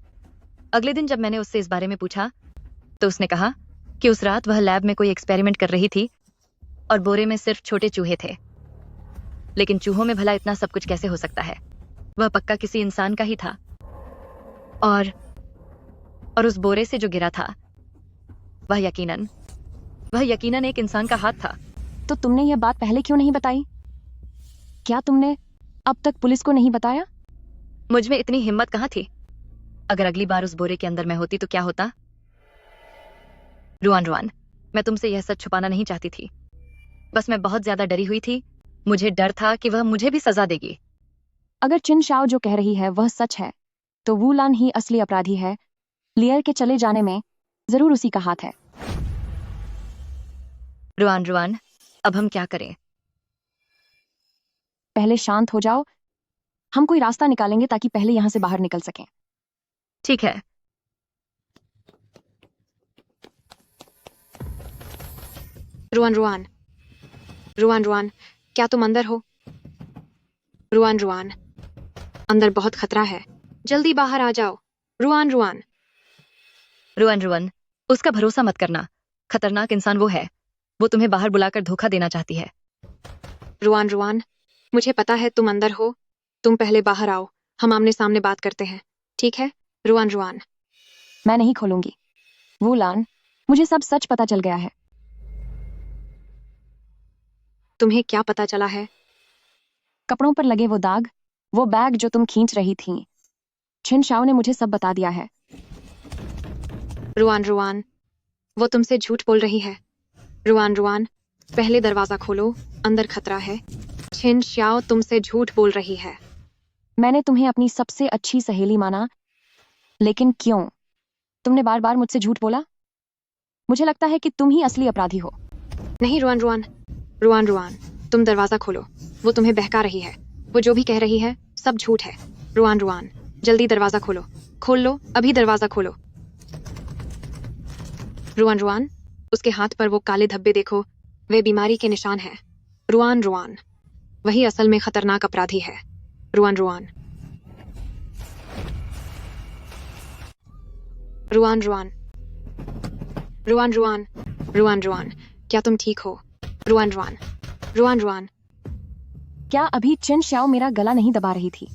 [SPEAKER 12] अगले दिन जब मैंने उससे इस बारे में पूछा तो उसने कहा कि उस रात वह लैब में कोई एक्सपेरिमेंट कर रही थी और बोरे में सिर्फ छोटे चूहे थे। लेकिन चूहों में भला इतना सब कुछ कैसे हो सकता है? वह पक्का किसी इंसान का ही था। और उस बोरे से जो गिरा था वह यकीनन एक इंसान का हाथ था।
[SPEAKER 1] तो तुमने यह बात पहले क्यों नहीं बताई? क्या तुमने अब तक पुलिस को नहीं बताया?
[SPEAKER 12] मुझ में इतनी हिम्मत कहाँ थी? अगर अगली बार उस बोरे के अंदर मैं होती तो क्या होता? रुआन, मैं तुमसे यह सच छुपाना नहीं चाहती थी। बस मैं बहुत ज्यादा डरी हुई थी। मुझे डर था कि वह मुझे भी सजा देगी।
[SPEAKER 1] अगर चिन शाओ जो कह रही है वह सच है, तो वूलान ही असली अपराधी है। लियर के चले जाने में जरूर उसी का हाथ है।
[SPEAKER 12] रुआन, अब हम क्या करें?
[SPEAKER 1] पहले शांत हो जाओ। हम कोई रास्ता निकालेंगे ताकि पहले यहाँ से बाहर निकल सकें।
[SPEAKER 12] ठीक है।
[SPEAKER 8] रुआन, क्या तुम अंदर हो? रुआन, अंदर बहुत खतरा है, जल्दी बाहर आ जाओ। रुआन,
[SPEAKER 12] उसका भरोसा मत करना। खतरनाक इंसान वो है। वो तुम्हें बाहर बुलाकर धोखा देना चाहती है।
[SPEAKER 8] रुआन, मुझे पता है तुम अंदर हो। तुम पहले बाहर आओ, हम आमने सामने बात करते हैं, ठीक है? रुआन,
[SPEAKER 1] मैं नहीं खोलूंगी। वूलान, मुझे सब सच पता चल गया है।
[SPEAKER 8] तुम्हें क्या पता चला है?
[SPEAKER 1] कपड़ों पर लगे वो दाग, वो बैग जो तुम खींच रही थी। छिन शाओ ने मुझे सब बता दिया है।
[SPEAKER 8] रुआन, वो तुमसे झूठ बोल रही है। रुआन, पहले दरवाजा खोलो, अंदर खतरा है। छिन शाओ तुमसे झूठ बोल रही है।
[SPEAKER 1] मैंने तुम्हें अपनी सबसे अच्छी सहेली माना, लेकिन क्यों? तुमने बार बार मुझसे झूठ बोला। मुझे लगता है कि तुम ही असली अपराधी हो।
[SPEAKER 8] नहीं रुआन, तुम दरवाजा खोलो। वो तुम्हें बहका रही है। वो जो भी कह रही है सब झूठ है। रुआन, जल्दी दरवाजा खोलो। खोल लो, अभी दरवाजा खोलो। रुआन, उसके हाथ पर वो काले धब्बे देखो, वे बीमारी के निशान हैं। रुआन, वही असल में खतरनाक अपराधी है। रुआन, क्या तुम ठीक हो? रुआन,
[SPEAKER 1] क्या अभी चिन शाओ मेरा गला नहीं दबा रही थी?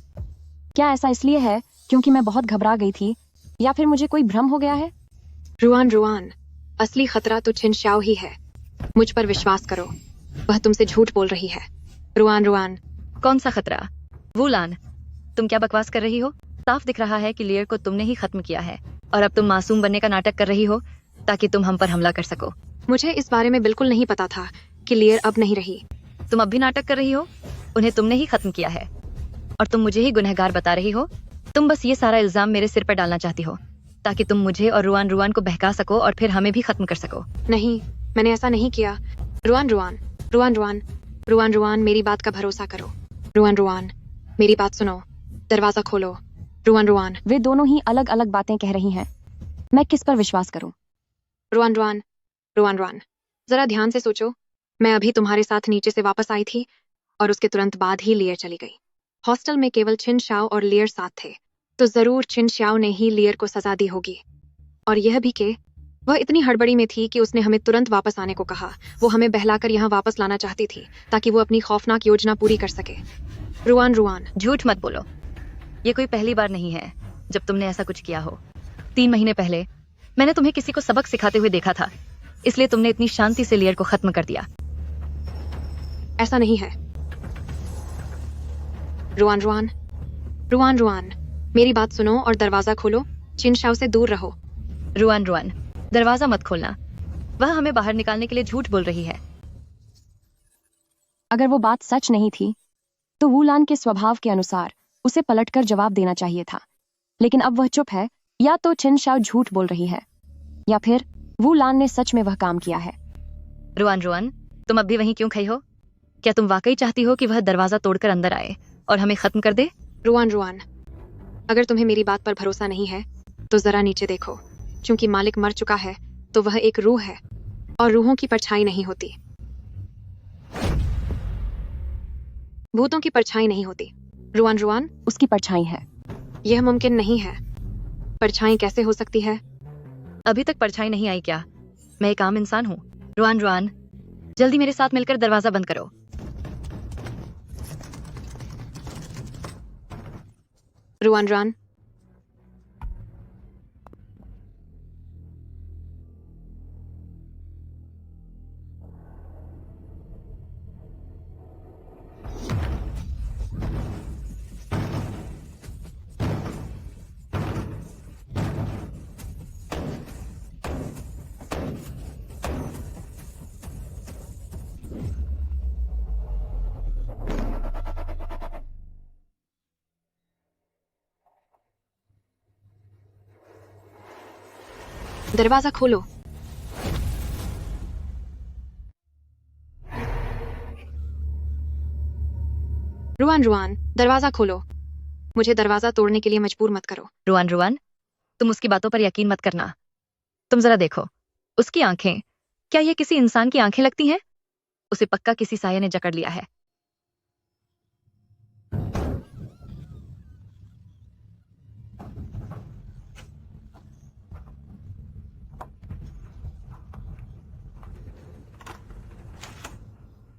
[SPEAKER 1] क्या ऐसा इसलिए है क्योंकि मैं बहुत घबरा गई थी, या फिर मुझे कोई भ्रम हो गया है?
[SPEAKER 8] रुआन, असली खतरा तो छिन शाओ ही है। मुझ पर विश्वास करो, वह तुमसे झूठ बोल रही है। रुआन,
[SPEAKER 12] कौन सा खतरा? वूलान, तुम क्या बकवास कर रही हो? साफ दिख रहा है कि लियर को तुमने ही खत्म किया है, और अब तुम मासूम बनने का नाटक कर रही हो ताकि तुम हम पर हमला कर सको।
[SPEAKER 8] मुझे इस बारे में बिल्कुल नहीं पता था कि लियर अब नहीं रही।
[SPEAKER 12] तुम अब भी नाटक कर रही हो। उन्हें तुमने ही खत्म किया है और तुम मुझे ही गुनहगार बता रही हो। तुम बस ये सारा इल्जाम मेरे सिर पर डालना चाहती हो ताकि तुम मुझे और रुआन को बहका सको और फिर हमें भी खत्म कर सको।
[SPEAKER 8] नहीं, मैंने ऐसा नहीं किया। रुआन, मेरी बात का भरोसा करो। रुआन, मेरी बात सुनो, दरवाजा खोलो। रुआन,
[SPEAKER 1] वे दोनों ही अलग अलग बातें कह रही हैं। मैं किस पर विश्वास करूं?
[SPEAKER 8] रुआन, जरा ध्यान से सोचो। मैं अभी तुम्हारे साथ नीचे से वापस आई थी और उसके तुरंत बाद ही लियर चली गई। हॉस्टल में केवल छिन शाओ और लियर साथ थे, तो जरूर छिन शाओ ने ही लियर को सजा दी होगी। और यह भी कि वह इतनी हड़बड़ी में थी कि उसने हमें तुरंत वापस आने को कहा। वो हमें बहलाकर यहाँ वापस लाना चाहती थी ताकि वो अपनी खौफनाक योजना पूरी कर सके। रुआन,
[SPEAKER 12] झूठ मत बोलो। ये कोई पहली बार नहीं है जब तुमने ऐसा कुछ किया हो। 3 महीने पहले मैंने तुम्हें किसी को सबक सिखाते हुए देखा था, इसलिए तुमने इतनी शांति से लियर को खत्म कर दिया।
[SPEAKER 8] ऐसा नहीं है। रुआन, मेरी बात सुनो और दरवाजा खोलो। छिन शाओ से दूर रहो।
[SPEAKER 12] रुआन, दरवाजा मत खोलना। वह हमें बाहर निकालने के लिए झूठ बोल रही है।
[SPEAKER 1] अगर वो बात सच नहीं थी तो वूलान के स्वभाव के अनुसार उसे पलटकर जवाब देना चाहिए था, लेकिन अब वह चुप है। या तो छिन शाओ झूठ बोल रही है या फिर वूलान ने सच में वह काम किया है।
[SPEAKER 12] रुआन, तुम अब भी वहीं क्यों खड़ी हो? क्या तुम वाकई चाहती हो कि वह दरवाजा तोड़कर अंदर आए और हमें खत्म कर दे?
[SPEAKER 8] रुआन, अगर तुम्हें मेरी बात पर भरोसा नहीं है तो जरा नीचे देखो। क्योंकि मालिक मर चुका है तो वह एक रूह है और रूहों की परछाई नहीं होती, भूतों की परछाई नहीं होती। रुआन,
[SPEAKER 1] उसकी परछाई है।
[SPEAKER 8] यह मुमकिन नहीं है। परछाई कैसे हो सकती है?
[SPEAKER 12] अभी तक परछाई नहीं आई क्या? मैं एक आम इंसान हूँ। रुआन, जल्दी मेरे साथ मिलकर दरवाजा बंद करो।
[SPEAKER 8] रुआन, दरवाजा खोलो। रुआन, दरवाजा खोलो। मुझे दरवाजा तोड़ने के लिए मजबूर मत करो।
[SPEAKER 12] रुआन, तुम उसकी बातों पर यकीन मत करना। तुम जरा देखो, उसकी आंखें, क्या ये किसी इंसान की आंखें लगती हैं? उसे पक्का किसी साये ने जकड़ लिया है।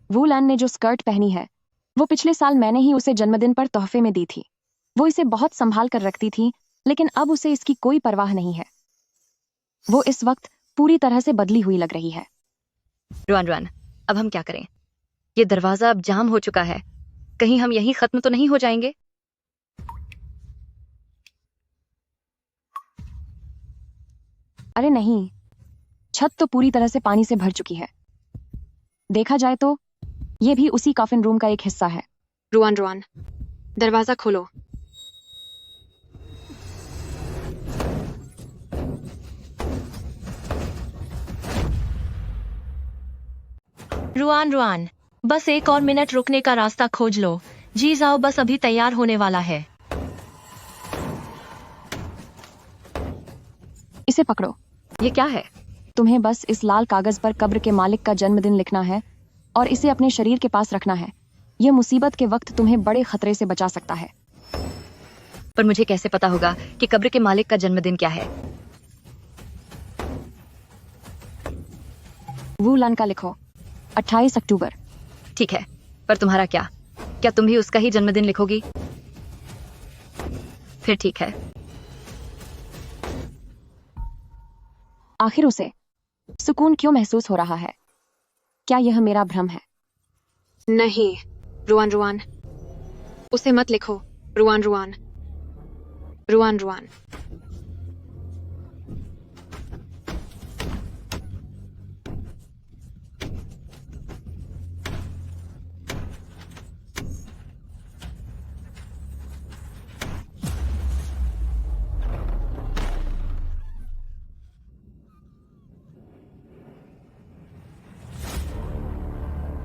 [SPEAKER 1] वूलान ने जो स्कर्ट पहनी है वो पिछले साल मैंने ही उसे जन्मदिन पर तोहफे में दी थी। वो इसे बहुत संभाल कर रखती थी, लेकिन अब उसे इसकी कोई परवाह नहीं है। वो इस वक्त पूरी तरह से बदली हुई लग रही है।
[SPEAKER 12] रुआन, अब हम क्या करें? ये दरवाजा अब जाम हो चुका है। कहीं हम यहीं खत्म तो नहीं हो जाएंगे?
[SPEAKER 1] अरे नहीं, छत तो पूरी तरह से पानी से भर चुकी है। देखा जाए तो ये भी उसी कॉफिन रूम का एक हिस्सा है।
[SPEAKER 8] रुआन, दरवाजा खोलो।
[SPEAKER 4] रुआन, बस एक और मिनट रुकने का रास्ता खोज लो। जी जाओ, बस अभी तैयार होने वाला है।
[SPEAKER 1] इसे पकड़ो।
[SPEAKER 12] ये क्या है?
[SPEAKER 1] तुम्हें बस इस लाल कागज पर कब्र के मालिक का जन्मदिन लिखना है और इसे अपने शरीर के पास रखना है। यह मुसीबत के वक्त तुम्हें बड़े खतरे से बचा सकता है।
[SPEAKER 12] पर मुझे कैसे पता होगा कि कब्र के मालिक का जन्मदिन क्या है?
[SPEAKER 1] वूलान का लिखो, 28 अक्टूबर।
[SPEAKER 12] ठीक है, पर तुम्हारा क्या तुम भी उसका ही जन्मदिन लिखोगी? फिर ठीक है।
[SPEAKER 1] आखिर उसे सुकून क्यों महसूस हो रहा है? क्या यह मेरा भ्रम है?
[SPEAKER 8] नहीं रुआन, उसे मत लिखो। रुआन।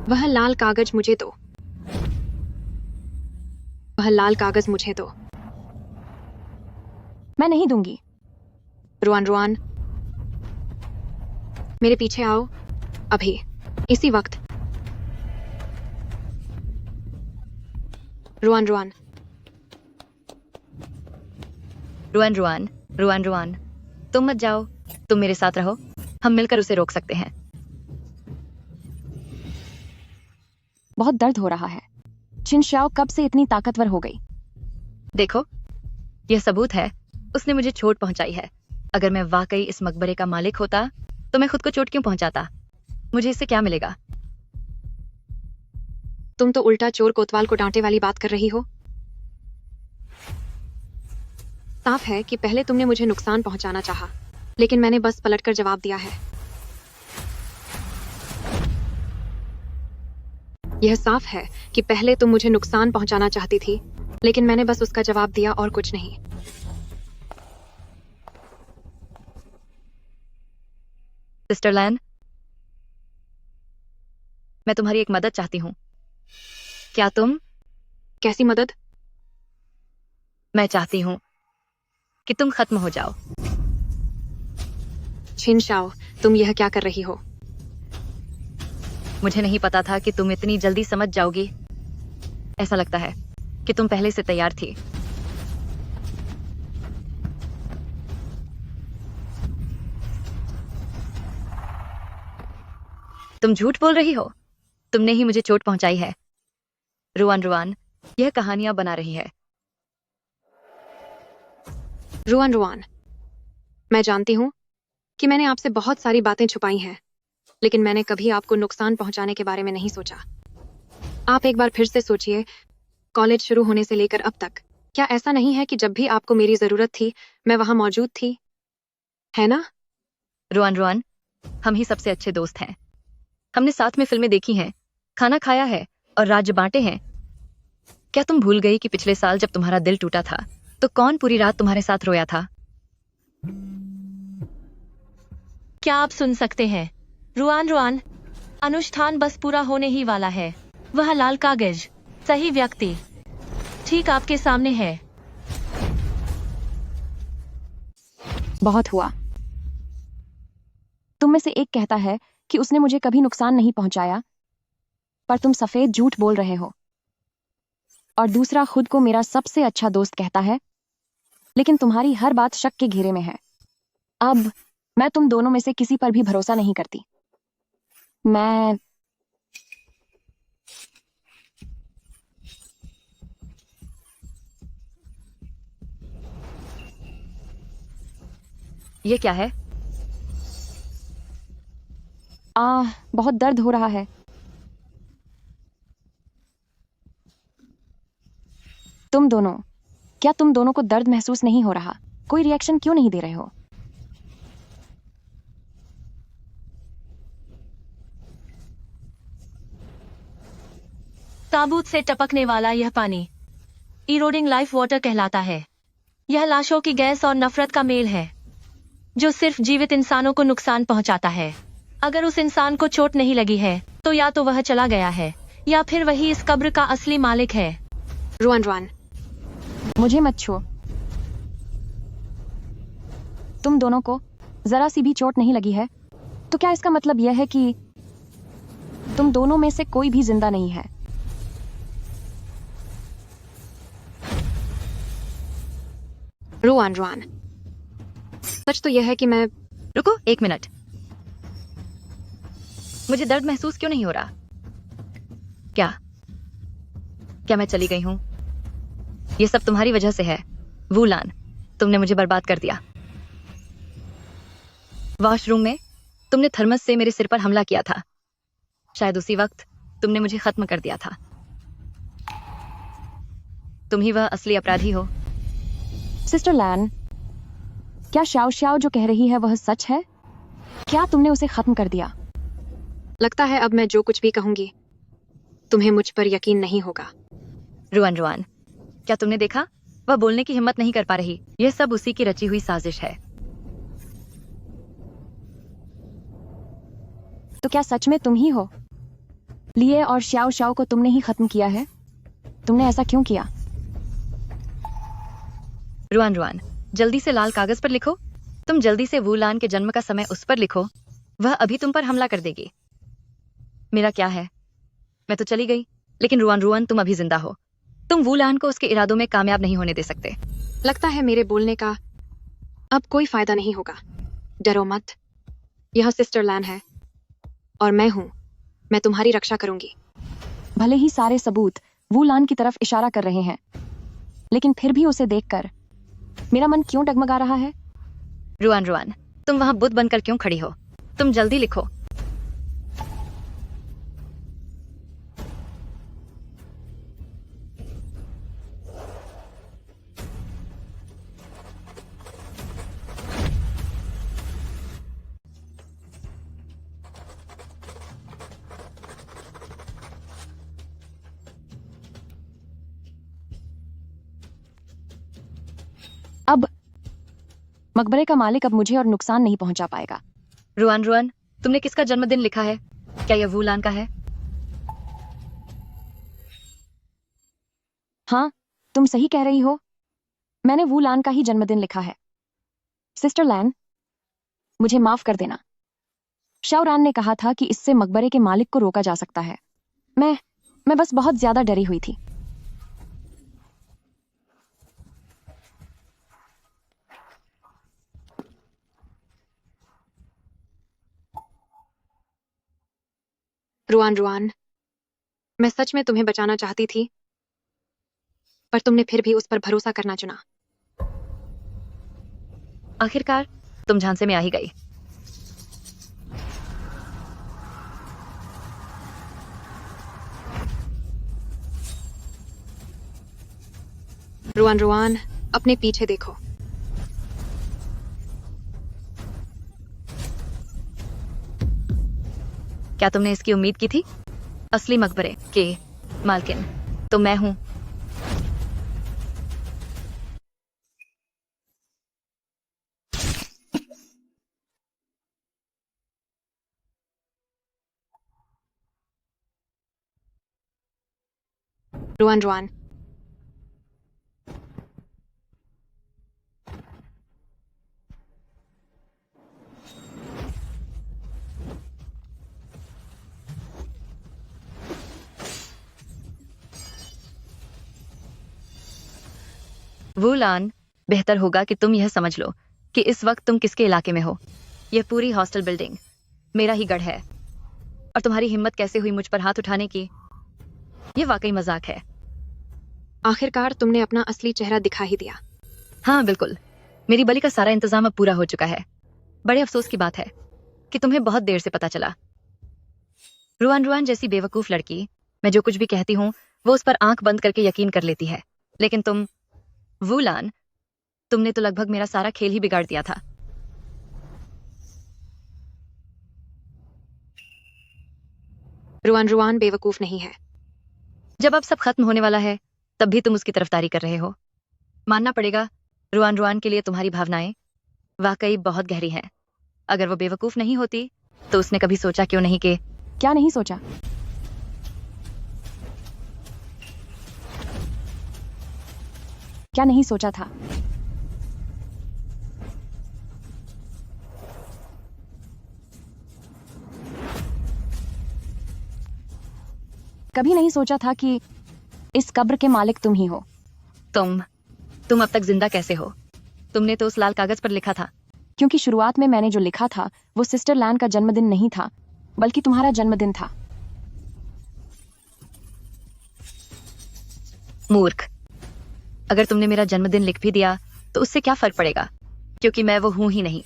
[SPEAKER 8] वह लाल कागज मुझे दो।
[SPEAKER 1] मैं नहीं दूंगी।
[SPEAKER 8] रुआन, मेरे पीछे आओ अभी, इसी वक्त। रुआन।
[SPEAKER 12] रुआन, तुम मत जाओ, तुम मेरे साथ रहो। हम मिलकर उसे रोक सकते हैं।
[SPEAKER 1] बहुत दर्द हो रहा है। छिन शाओ कब से इतनी ताकतवर हो गई?
[SPEAKER 12] देखो, यह सबूत है उसने मुझे चोट पहुंचाई है। अगर मैं वाकई इस मकबरे का मालिक होता तो मैं खुद को चोट क्यों पहुंचाता? मुझे इससे क्या मिलेगा?
[SPEAKER 8] तुम तो उल्टा चोर कोतवाल को डांटे वाली बात कर रही हो। साफ है कि पहले तुमने मुझे नुकसान पहुंचाना चाहा, लेकिन मैंने बस पलटकर जवाब दिया है। यह साफ है कि पहले तुम मुझे नुकसान पहुंचाना चाहती थी, लेकिन मैंने बस उसका जवाब दिया और कुछ नहीं।
[SPEAKER 12] सिस्टर लैन, मैं तुम्हारी एक मदद चाहती हूँ। क्या तुम?
[SPEAKER 8] कैसी मदद?
[SPEAKER 12] मैं चाहती हूँ कि तुम खत्म हो जाओ।
[SPEAKER 8] छिन शाओ, तुम यह क्या कर रही हो?
[SPEAKER 12] मुझे नहीं पता था कि तुम इतनी जल्दी समझ जाओगी। ऐसा लगता है कि तुम पहले से तैयार थी। तुम झूठ बोल रही हो। तुमने ही मुझे चोट पहुंचाई है। रुआन रुआन यह कहानियां बना रही है।
[SPEAKER 8] रुआन रुआन, मैं जानती हूँ कि मैंने आपसे बहुत सारी बातें छुपाई हैं, लेकिन मैंने कभी आपको नुकसान पहुंचाने के बारे में नहीं सोचा। आप एक बार फिर से सोचिए, कॉलेज शुरू होने से लेकर अब तक, क्या ऐसा नहीं है कि जब भी आपको मेरी जरूरत थी मैं वहां मौजूद थी, है ना?
[SPEAKER 12] रुआन रुआन, हम ही सबसे अच्छे दोस्त हैं। हमने साथ में फिल्में देखी हैं, खाना खाया है और राज्य बांटे हैं। क्या तुम भूल गई कि पिछले साल जब तुम्हारा दिल टूटा था तो कौन पूरी रात तुम्हारे साथ रोया था?
[SPEAKER 4] क्या आप सुन सकते हैं? रुआन रुआन, अनुष्ठान बस पूरा होने ही वाला है। वह लाल कागज, सही व्यक्ति ठीक आपके सामने है।
[SPEAKER 1] बहुत हुआ। तुम में से एक कहता है कि उसने मुझे कभी नुकसान नहीं पहुंचाया, पर तुम सफेद झूठ बोल रहे हो। और दूसरा खुद को मेरा सबसे अच्छा दोस्त कहता है, लेकिन तुम्हारी हर बात शक के घेरे में है। अब मैं तुम दोनों में से किसी पर भी भरोसा नहीं करती। मैं
[SPEAKER 12] ये क्या है?
[SPEAKER 1] बहुत दर्द हो रहा है। तुम दोनों, क्या तुम दोनों को दर्द महसूस नहीं हो रहा? कोई रिएक्शन क्यों नहीं दे रहे हो?
[SPEAKER 4] ताबूत से टपकने वाला यह पानी इरोडिंग लाइफ वाटर कहलाता है। यह लाशों की गैस और नफरत का मेल है जो सिर्फ जीवित इंसानों को नुकसान पहुंचाता है। अगर उस इंसान को चोट नहीं लगी है तो या तो वह चला गया है या फिर वही इस कब्र का असली मालिक है।
[SPEAKER 8] रुआन रुआन,
[SPEAKER 1] मुझे मत छुओ। तुम दोनों को जरा सी भी चोट नहीं लगी है, तो क्या इसका मतलब यह है कि तुम दोनों में से कोई भी जिंदा नहीं है?
[SPEAKER 8] रुआन रुआन, सच तो यह है कि मैं...
[SPEAKER 12] रुको एक मिनट। मुझे दर्द महसूस क्यों नहीं हो रहा? क्या मैं चली गई हूं? ये सब तुम्हारी वजह से है वूलान। तुमने मुझे बर्बाद कर दिया। वॉशरूम में तुमने थर्मस से मेरे सिर पर हमला किया था। शायद उसी वक्त तुमने मुझे खत्म कर दिया था। तुम ही वह असली अपराधी हो।
[SPEAKER 1] सिस्टर लैन, क्या शाओ शाओ जो कह रही है वह सच है? क्या तुमने उसे खत्म कर दिया?
[SPEAKER 8] लगता है अब मैं जो कुछ भी कहूंगी तुम्हें मुझ पर यकीन नहीं होगा।
[SPEAKER 12] रुआन रुआन, क्या तुमने देखा? वह बोलने की हिम्मत नहीं कर पा रही। यह सब उसी की रची हुई साजिश है।
[SPEAKER 1] तो क्या सच में तुम ही हो? लिए और शाओ शाओ को तुमने ही खत्म किया है? तुमने ऐसा क्यों किया?
[SPEAKER 12] रुआन रुआन, जल्दी से लाल कागज पर लिखो। तुम जल्दी से वूलान के जन्म का समय उस पर लिखो। वह अभी तुम पर हमला कर देगी। मेरा क्या है, मैं तो चली गई, लेकिन रुआन रुआन तुम अभी जिंदा हो। तुम वूलान को उसके इरादों में कामयाब नहीं होने दे सकते।
[SPEAKER 8] लगता है मेरे बोलने का अब कोई फायदा नहीं होगा। डरो मत, यह सिस्टर लैन है और मैं हूं। मैं तुम्हारी रक्षा करूंगी।
[SPEAKER 1] भले ही सारे सबूत वूलान की तरफ इशारा कर रहे हैं, लेकिन फिर भी उसे देखकर मेरा मन क्यों डगमगा रहा है?
[SPEAKER 12] रुआन रुआन, तुम वहां बुत बनकर क्यों खड़ी हो? तुम जल्दी लिखो।
[SPEAKER 1] मकबरे का मालिक अब मुझे और नुकसान नहीं पहुंचा पाएगा।
[SPEAKER 12] रुआन रुआन, तुमने किसका जन्मदिन लिखा है? क्या यह वूलान का है?
[SPEAKER 1] हाँ, तुम सही कह रही हो। मैंने वूलान का ही जन्मदिन लिखा है। सिस्टर लैन, मुझे माफ कर देना। शाओरान ने कहा था कि इससे मकबरे के मालिक को रोका जा सकता है। मैं बस बहुत ज्यादा डरी हुई थी।
[SPEAKER 8] रुआन रुआन, मैं सच में तुम्हें बचाना चाहती थी, पर तुमने फिर भी उस पर भरोसा करना चुना।
[SPEAKER 12] आखिरकार तुम झांसे में आ ही गई।
[SPEAKER 8] रुआन रुआन, अपने पीछे देखो।
[SPEAKER 12] क्या तुमने इसकी उम्मीद की थी? असली मकबरे के मालकिन तो मैं हूं।
[SPEAKER 8] रुआन रुआन,
[SPEAKER 12] वूलान, बेहतर होगा कि तुम यह समझ लो कि इस वक्त तुम किसके इलाके में हो। यह पूरी हॉस्टल बिल्डिंग मेरा ही गढ़ है, और तुम्हारी हिम्मत कैसे हुई मुझ पर हाथ उठाने की? यह वाकई मजाक है।
[SPEAKER 8] आखिरकार तुमने अपना असली चेहरा दिखा ही दिया।
[SPEAKER 12] हाँ बिल्कुल, मेरी बलि का सारा इंतजाम अब पूरा हो चुका है। बड़े अफसोस की बात है कि तुम्हें बहुत देर से पता चला। रुआन रुआन जैसी बेवकूफ लड़की, मैं जो कुछ भी कहती हूँ वो उस पर आंख बंद करके यकीन कर लेती है, लेकिन तुम वूलान, तुमने तो लगभग मेरा सारा खेल ही बिगाड़ दिया था।
[SPEAKER 8] रुआन रुआन बेवकूफ नहीं है।
[SPEAKER 12] जब अब सब खत्म होने वाला है तब भी तुम उसकी तरफदारी कर रहे हो। मानना पड़ेगा, रुआन रुआन के लिए तुम्हारी भावनाएं वाकई बहुत गहरी हैं। अगर वो बेवकूफ नहीं होती तो उसने कभी सोचा क्यों नहीं कि
[SPEAKER 1] क्या नहीं सोचा? क्या नहीं सोचा था? कभी नहीं सोचा था कि इस कब्र के मालिक तुम ही हो।
[SPEAKER 12] तुम अब तक जिंदा कैसे हो? तुमने तो उस लाल कागज पर लिखा था।
[SPEAKER 1] क्योंकि शुरुआत में मैंने जो लिखा था वो सिस्टर लैन का जन्मदिन नहीं था, बल्कि तुम्हारा जन्मदिन था।
[SPEAKER 12] मूर्ख, अगर तुमने मेरा जन्मदिन लिख भी दिया तो उससे क्या फर्क पड़ेगा, क्योंकि मैं वो हूं ही नहीं।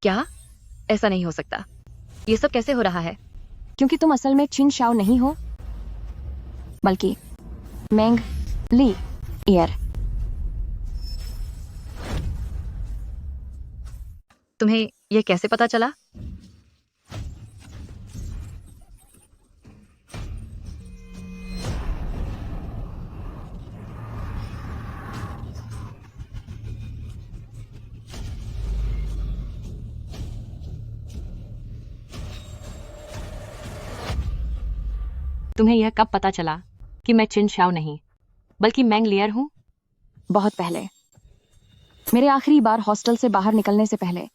[SPEAKER 12] क्या? ऐसा नहीं हो सकता। ये सब कैसे हो रहा है?
[SPEAKER 1] क्योंकि तुम असल में चिन शाओ नहीं हो, बल्कि मेंग ली ईयर।
[SPEAKER 12] तुम्हें यह कैसे पता चला?
[SPEAKER 1] तुम्हें यह कब पता चला कि मैं चिन शाओ नहीं बल्कि मैंग लियर हूं? बहुत पहले, मेरे आखिरी बार हॉस्टल से बाहर निकलने से पहले।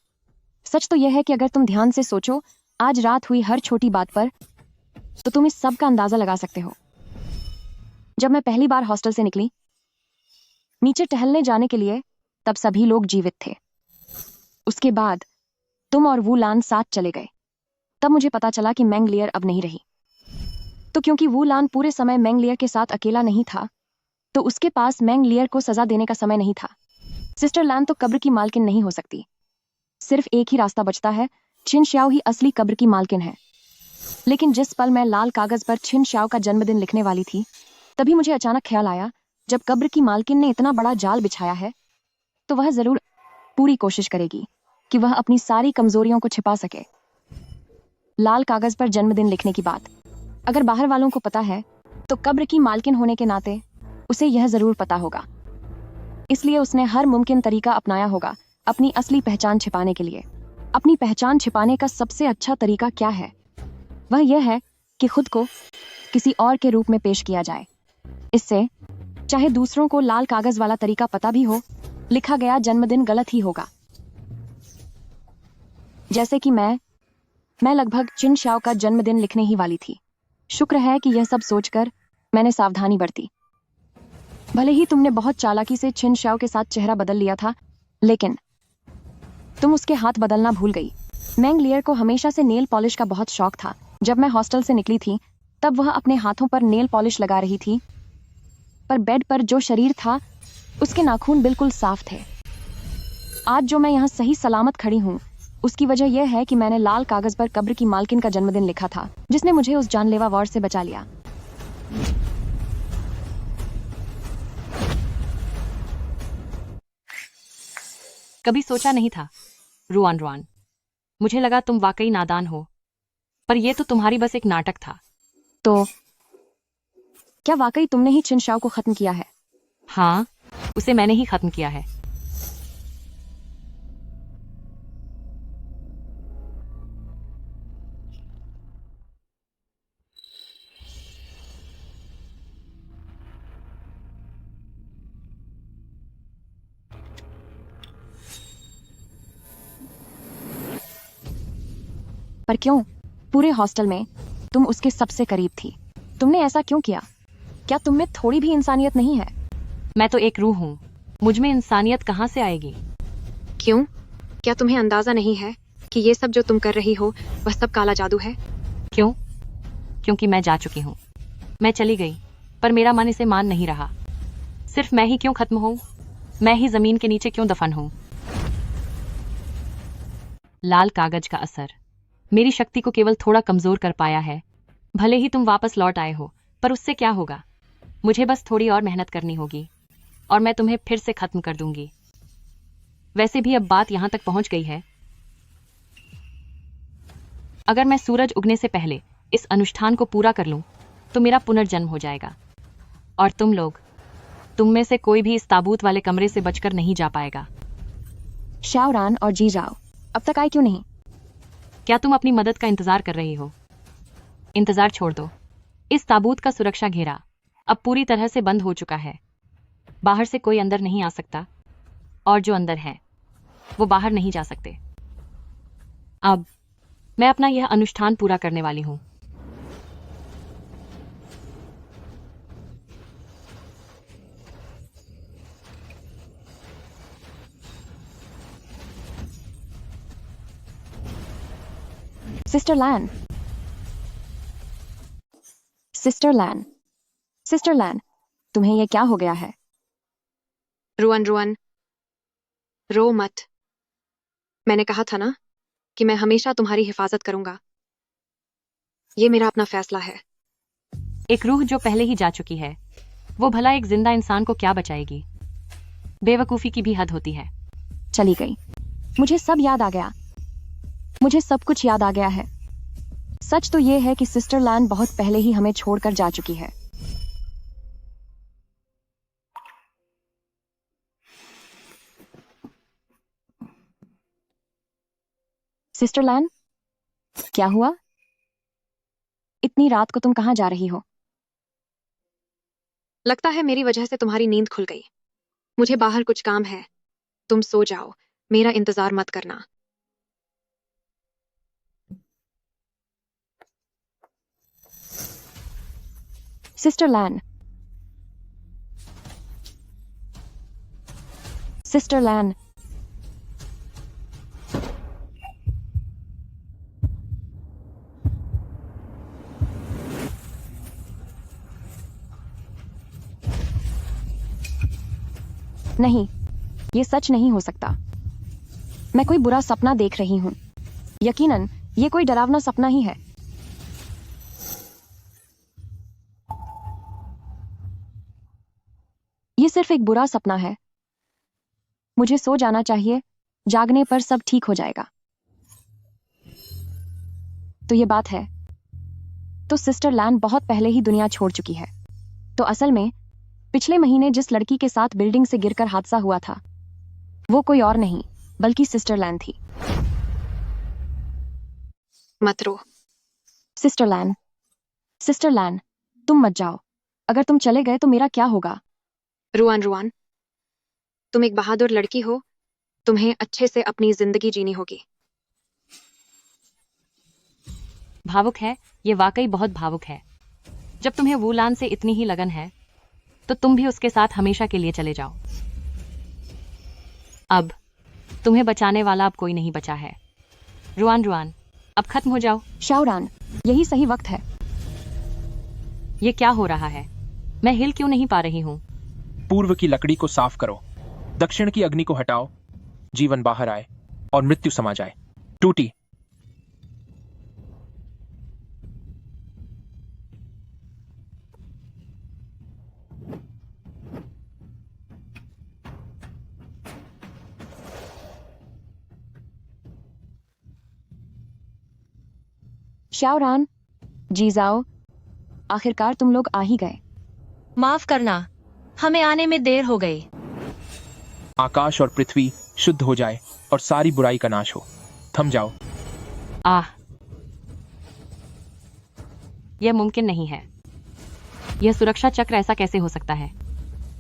[SPEAKER 1] सच तो यह है कि अगर तुम ध्यान से सोचो आज रात हुई हर छोटी बात पर, तो तुम इस सब का अंदाजा लगा सकते हो। जब मैं पहली बार हॉस्टल से निकली नीचे टहलने जाने के लिए, तब सभी लोग जीवित थे। उसके बाद तुम और वूलान साथ चले गए। तब मुझे पता चला कि मैंग लियर अब नहीं रही। तो क्योंकि वूलान पूरे समय मैंग लियर के साथ अकेला नहीं था, तो उसके पास मैंग लियर को सजा देने का समय नहीं था। सिस्टर लैन तो कब्र की मालकिन नहीं हो सकती। सिर्फ एक ही रास्ता बचता है, छिन श्याओ ही असली कब्र की मालकिन है। लेकिन जिस पल मैं लाल कागज पर छिन श्याओ का जन्मदिन लिखने वाली थी, तभी मुझे अचानक ख्याल आया, जब कब्र की मालकिन ने इतना बड़ा जाल बिछाया है, तो वह जरूर पूरी कोशिश करेगी कि वह अपनी सारी कमजोरियों को छिपा सके। लाल कागज पर जन्मदिन लिखने की बात अगर बाहर वालों को पता है, तो कब्र की मालकिन होने के नाते उसे यह जरूर पता होगा, इसलिए उसने हर मुमकिन तरीका अपनाया होगा अपनी असली पहचान छिपाने के लिए। अपनी पहचान छिपाने का सबसे अच्छा तरीका क्या है? वह यह है कि खुद को किसी और के रूप में पेश किया जाए। इससे चाहे दूसरों को लाल कागज वाला तरीका पता भी हो, लिखा गया जन्मदिन गलत ही होगा। जैसे कि मैं लगभग चिन शाओ का जन्मदिन लिखने ही वाली थी। शुक्र है कि यह सब सोचकर मैंने सावधानी बरती। भले ही तुमने बहुत चालाकी से चिन शाओ के साथ चेहरा बदल लिया था, लेकिन तुम उसके हाथ बदलना भूल गई। मैंग लियर को हमेशा से नेल पॉलिश का बहुत शौक था। जब मैं हॉस्टल से निकली थी तब वह अपने हाथों पर नेल पॉलिश लगा रही थी, पर बेड पर जो शरीर था उसके नाखून बिल्कुल साफ थे। आज जो मैं यहाँ सही सलामत खड़ी हूँ, उसकी वजह यह है कि मैंने लाल कागज पर कब्र की मालकिन का जन्मदिन लिखा था, जिसने मुझे उस जानलेवा वॉर से बचा लिया।
[SPEAKER 12] कभी सोचा नहीं था रुआन रुआन, मुझे लगा तुम वाकई नादान हो, पर यह तो तुम्हारी बस एक नाटक था।
[SPEAKER 1] तो क्या वाकई तुमने ही चिन शाओ को खत्म किया है?
[SPEAKER 12] हाँ, उसे मैंने ही खत्म किया है।
[SPEAKER 1] पर क्यों? पूरे हॉस्टल में तुम उसके सबसे करीब थी। तुमने ऐसा क्यों किया? क्या तुम में थोड़ी भी इंसानियत नहीं है?
[SPEAKER 12] मैं तो एक रूह हूँ, मुझ में इंसानियत कहाँ से आएगी?
[SPEAKER 8] क्यों? क्या तुम्हें अंदाजा नहीं है कि ये सब जो तुम कर रही हो वह सब काला जादू है?
[SPEAKER 12] क्यों? क्योंकि मैं जा चुकी हूँ। मैं चली गई, पर मेरा मन इसे मान नहीं रहा। सिर्फ मैं ही क्यों खत्म हूँ? मैं ही जमीन के नीचे क्यों दफन हूँ? लाल कागज का असर मेरी शक्ति को केवल थोड़ा कमजोर कर पाया है। भले ही तुम वापस लौट आए हो, पर उससे क्या होगा? मुझे बस थोड़ी और मेहनत करनी होगी और मैं तुम्हें फिर से खत्म कर दूंगी। वैसे भी अब बात यहां तक पहुंच गई है। अगर मैं सूरज उगने से पहले इस अनुष्ठान को पूरा कर लूं, तो मेरा पुनर्जन्म हो जाएगा और तुम में से कोई भी इस ताबूत वाले कमरे से बचकर नहीं जा पाएगा।
[SPEAKER 1] शाओरान और जी जाओ अब तक आए क्यों नहीं?
[SPEAKER 12] क्या तुम अपनी मदद का इंतजार कर रही हो? इंतजार छोड़ दो। इस ताबूत का सुरक्षा घेरा अब पूरी तरह से बंद हो चुका है। बाहर से कोई अंदर नहीं आ सकता और जो अंदर है वो बाहर नहीं जा सकते। अब मैं अपना यह अनुष्ठान पूरा करने वाली हूं।
[SPEAKER 1] सिस्टर लैन, सिस्टर लैन, सिस्टर लैन, तुम्हें यह क्या हो गया है?
[SPEAKER 8] रुआन रुआन, रो मत। मैंने कहा था ना कि मैं हमेशा तुम्हारी हिफाजत करूंगा। ये मेरा अपना फैसला है।
[SPEAKER 12] एक रूह जो पहले ही जा चुकी है, वो भला एक जिंदा इंसान को क्या बचाएगी? बेवकूफी की भी हद होती है।
[SPEAKER 1] चली गई। मुझे सब याद आ गया। मुझे सब कुछ याद आ गया है। सच तो ये है कि सिस्टर लैन बहुत पहले ही हमें छोड़कर जा चुकी है। सिस्टर लैन, क्या हुआ? इतनी रात को तुम कहां जा रही हो?
[SPEAKER 8] लगता है मेरी वजह से तुम्हारी नींद खुल गई। मुझे बाहर कुछ काम है। तुम सो जाओ, मेरा इंतजार मत करना।
[SPEAKER 1] सिस्टर लैन, सिस्टर लैन, नहीं, ये सच नहीं हो सकता। मैं कोई बुरा सपना देख रही हूं। यकीनन ये कोई डरावना सपना ही है। ये सिर्फ एक बुरा सपना है। मुझे सो जाना चाहिए। जागने पर सब ठीक हो जाएगा। तो ये बात है। तो सिस्टर लैन बहुत पहले ही दुनिया छोड़ चुकी है। तो असल में पिछले महीने जिस लड़की के साथ बिल्डिंग से गिरकर हादसा हुआ था वो कोई और नहीं बल्कि सिस्टर लैन थी।
[SPEAKER 8] मत रो।
[SPEAKER 1] सिस्टर लैन, तुम मत जाओ। अगर तुम चले गए तो मेरा क्या होगा?
[SPEAKER 8] रुआन, तुम एक बहादुर लड़की हो, तुम्हें अच्छे से अपनी जिंदगी जीनी होगी।
[SPEAKER 12] भावुक है, ये वाकई बहुत भावुक है। जब तुम्हें वूलान से इतनी ही लगन है तो तुम भी उसके साथ हमेशा के लिए चले जाओ। अब तुम्हें बचाने वाला अब कोई नहीं बचा है। रुआन, अब खत्म हो जाओ।
[SPEAKER 1] शाओरान, यही सही वक्त है।
[SPEAKER 12] ये क्या हो रहा है? मैं हिल क्यों नहीं पा रही हूँ?
[SPEAKER 11] पूर्व की लकड़ी को साफ करो, दक्षिण की अग्नि को हटाओ, जीवन बाहर आए और मृत्यु समा जाए। टूटी।
[SPEAKER 1] शाओरान, जी जाओ, आखिरकार तुम लोग आ ही गए।
[SPEAKER 4] माफ करना, हमें आने में देर हो गई।
[SPEAKER 11] आकाश और पृथ्वी शुद्ध हो जाए और सारी बुराई का नाश हो। थम जाओ।
[SPEAKER 12] यह मुमकिन नहीं है। यह सुरक्षा चक्र ऐसा कैसे हो सकता है?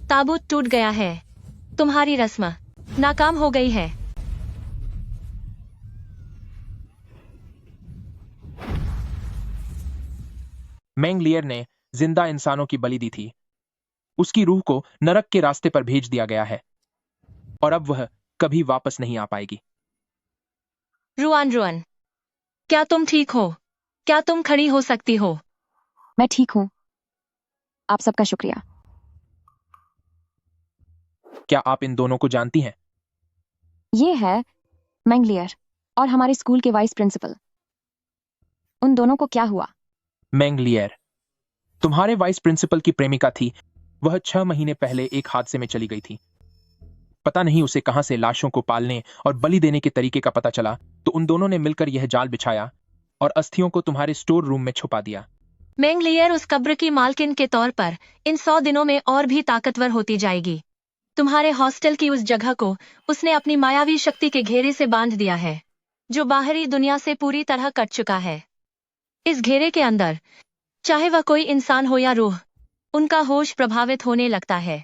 [SPEAKER 4] ताबूत टूट गया है। तुम्हारी रस्म नाकाम हो गई है।
[SPEAKER 11] मेंगलियर ने जिंदा इंसानों की बलि दी थी। उसकी रूह को नरक के रास्ते पर भेज दिया गया है और अब वह कभी वापस नहीं आ पाएगी।
[SPEAKER 4] रुआन, क्या तुम ठीक हो? क्या तुम खड़ी हो सकती हो?
[SPEAKER 1] मैं ठीक हूँ। आप सबका शुक्रिया।
[SPEAKER 11] क्या आप इन दोनों को जानती हैं?
[SPEAKER 1] ये है मेंगलियर और हमारे स्कूल के वाइस प्रिंसिपल। उन दोनों को क्या हुआ?
[SPEAKER 11] मेंगलियर तुम्हारे वाइस प्रिंसिपल की प्रेमिका थी। वह 6 महीने पहले एक हादसे में चली गई थी। पता नहीं उसे कहां से लाशों को पालने और बलि देने के तरीके का पता चला, तो उन दोनों ने मिलकर यह जाल बिछाया और अस्थियों को तुम्हारे स्टोर रूम में छुपा दिया।
[SPEAKER 4] मेंगलियर उस कब्र की मालकिन के तौर पर इन 100 दिनों में और भी ताकतवर होती जाएगी। तुम्हारे हॉस्टल की उस जगह को उसने अपनी मायावी शक्ति के घेरे से बांध दिया है, जो बाहरी दुनिया से पूरी तरह कट चुका है। इस घेरे के अंदर, चाहे वह कोई इंसान हो या रूह, उनका होश प्रभावित होने लगता है।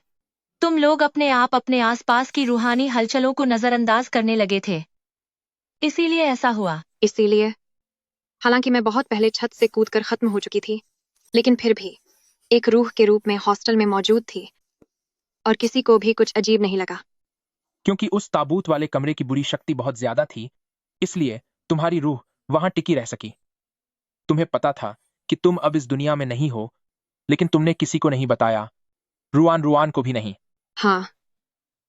[SPEAKER 4] तुम लोग अपने आसपास की रूहानी हलचलों को नजरअंदाज करने लगे थे, इसीलिए ऐसा हुआ।
[SPEAKER 8] इसीलिए, हालांकि मैं बहुत पहले छत से कूदकर खत्म हो चुकी थी, लेकिन फिर भी एक रूह के रूप में हॉस्टल में मौजूद थी और किसी को भी कुछ अजीब नहीं लगा।
[SPEAKER 11] क्योंकि उस ताबूत वाले कमरे की बुरी शक्ति बहुत ज्यादा थी, इसलिए तुम्हारी रूह वहां टिकी रह सकी। तुम्हें पता था कि तुम अब इस दुनिया में नहीं हो, लेकिन तुमने किसी को नहीं बताया, रुआन को भी नहीं।
[SPEAKER 8] हाँ,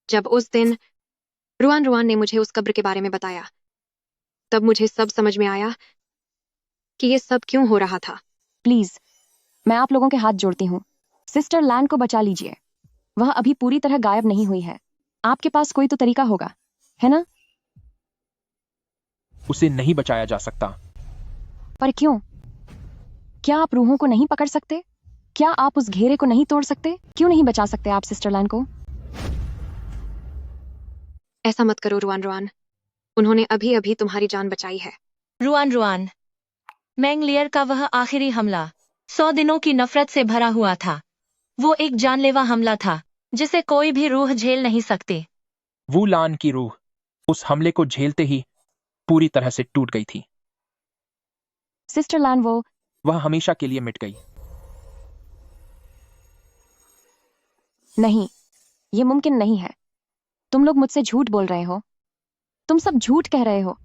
[SPEAKER 8] जब उस दिन रुआन ने मुझे उस कब्र के बारे में बताया, तब मुझे सब समझ में आया कि ये सब क्यों हो रहा था।
[SPEAKER 1] प्लीज, मैं आप लोगों के हाथ जोड़ती हूँ। सिस्टर लैन को बचा लीजिए। वह अभी पूरी तरह गायब नहीं हुई है। आपके पास कोई तो तरीका होगा, है ना?
[SPEAKER 11] उसे नहीं बचाया जा सकता।
[SPEAKER 1] पर क्यों? क्या आप रूहों को नहीं पकड़ सकते? क्या आप उस घेरे को नहीं तोड़ सकते? क्यों नहीं बचा सकते आप सिस्टर लैन को?
[SPEAKER 8] ऐसा मत करो रुआन। उन्होंने अभी अभी तुम्हारी जान बचाई है।
[SPEAKER 4] रुआन, मेंगलियर का वह आखिरी हमला 100 दिनों की नफरत से भरा हुआ था। वो एक जानलेवा हमला था जिसे कोई भी रूह झेल नहीं सकती।
[SPEAKER 11] वूलान की रूह उस हमले को झेलते ही पूरी तरह से टूट गई थी।
[SPEAKER 1] सिस्टर लैन
[SPEAKER 11] वह हमेशा के लिए मिट गई।
[SPEAKER 1] नहीं, ये मुमकिन नहीं है। तुम लोग मुझसे झूठ बोल रहे हो। तुम सब झूठ कह रहे हो।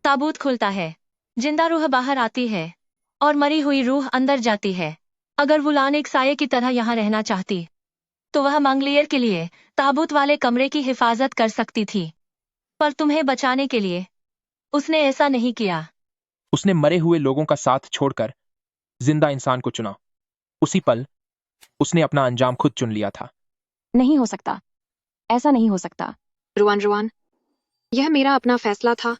[SPEAKER 4] ताबूत खुलता है, जिंदा रूह बाहर आती है और मरी हुई रूह अंदर जाती है। अगर वुलान एक साये की तरह यहाँ रहना चाहती, तो वह मंगलियर के लिए ताबूत वाले कमरे की हिफाजत कर सकती थी, पर तुम्हें बचाने के लिए उसने ऐसा नहीं किया।
[SPEAKER 11] उसने मरे हुए लोगों का साथ छोड़कर जिंदा इंसान को चुना। उसी पल उसने अपना अंजाम खुद चुन लिया था।
[SPEAKER 1] नहीं हो सकता, ऐसा नहीं हो सकता।
[SPEAKER 8] रुआन, यह मेरा अपना फैसला था